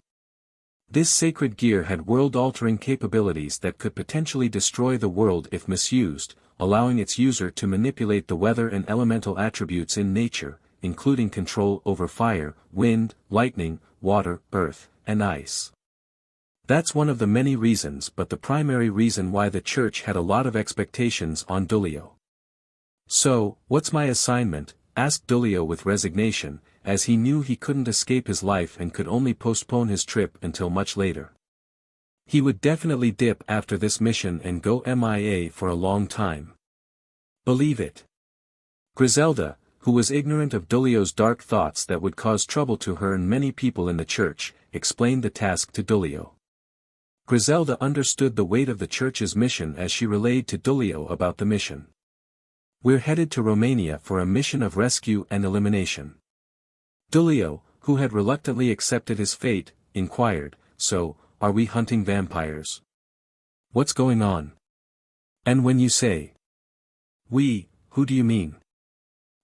This sacred gear had world-altering capabilities that could potentially destroy the world if misused, allowing its user to manipulate the weather and elemental attributes in nature, including control over fire, wind, lightning, water, earth, and ice. That's one of the many reasons, but the primary reason why the church had a lot of expectations on Dulio. "So, what's my assignment?" asked Dulio with resignation, as he knew he couldn't escape his life and could only postpone his trip until much later. He would definitely dip after this mission and go MIA for a long time. Believe it. Griselda, who was ignorant of Dulio's dark thoughts that would cause trouble to her and many people in the church, explained the task to Dulio. Griselda understood the weight of the church's mission as she relayed to Dulio about the mission. "We're headed to Romania for a mission of rescue and elimination." Dulio, who had reluctantly accepted his fate, inquired, "So, are we hunting vampires? What's going on? And when you say we, who do you mean?"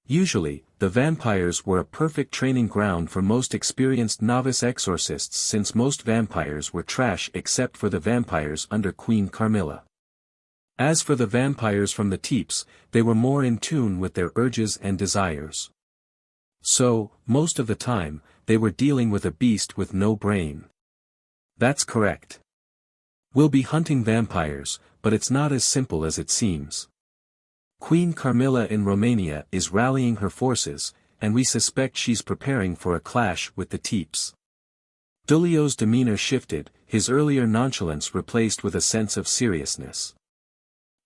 Usually, the vampires were a perfect training ground for most experienced novice exorcists since most vampires were trash except for the vampires under Queen Carmilla. As for the vampires from the Teeps, they were more in tune with their urges and desires. So, most of the time, they were dealing with a beast with no brain. That's correct. We'll be hunting vampires, but it's not as simple as it seems. Queen Carmilla in Romania is rallying her forces, and we suspect she's preparing for a clash with the Teeps. Dulio's demeanor shifted, his earlier nonchalance replaced with a sense of seriousness.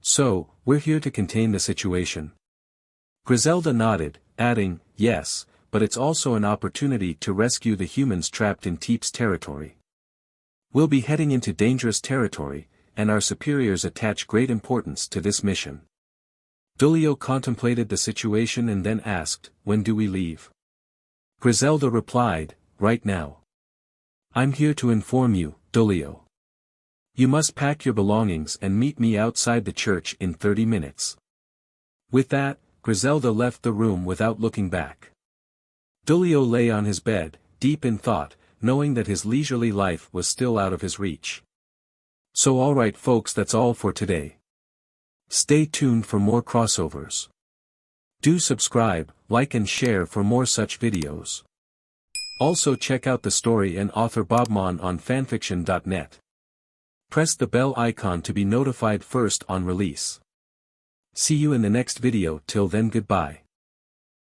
"So, we're here to contain the situation?" Griselda nodded, adding, "Yes, but it's also an opportunity to rescue the humans trapped in Teeps territory. We'll be heading into dangerous territory, and our superiors attach great importance to this mission." Dulio contemplated the situation and then asked, "When do we leave?" Griselda replied, "Right now. I'm here to inform you, Dulio. You must pack your belongings and meet me outside the church in 30 minutes. With that, Griselda left the room without looking back. Dulio lay on his bed, deep in thought, knowing that his leisurely life was still out of his reach. So alright folks, that's all for today. Stay tuned for more crossovers. Do subscribe, like and share for more such videos. Also check out the story and author Bobmon on FANFICTIONnet. Press the bell icon to be notified first on release. See you in the next video. Till then, goodbye.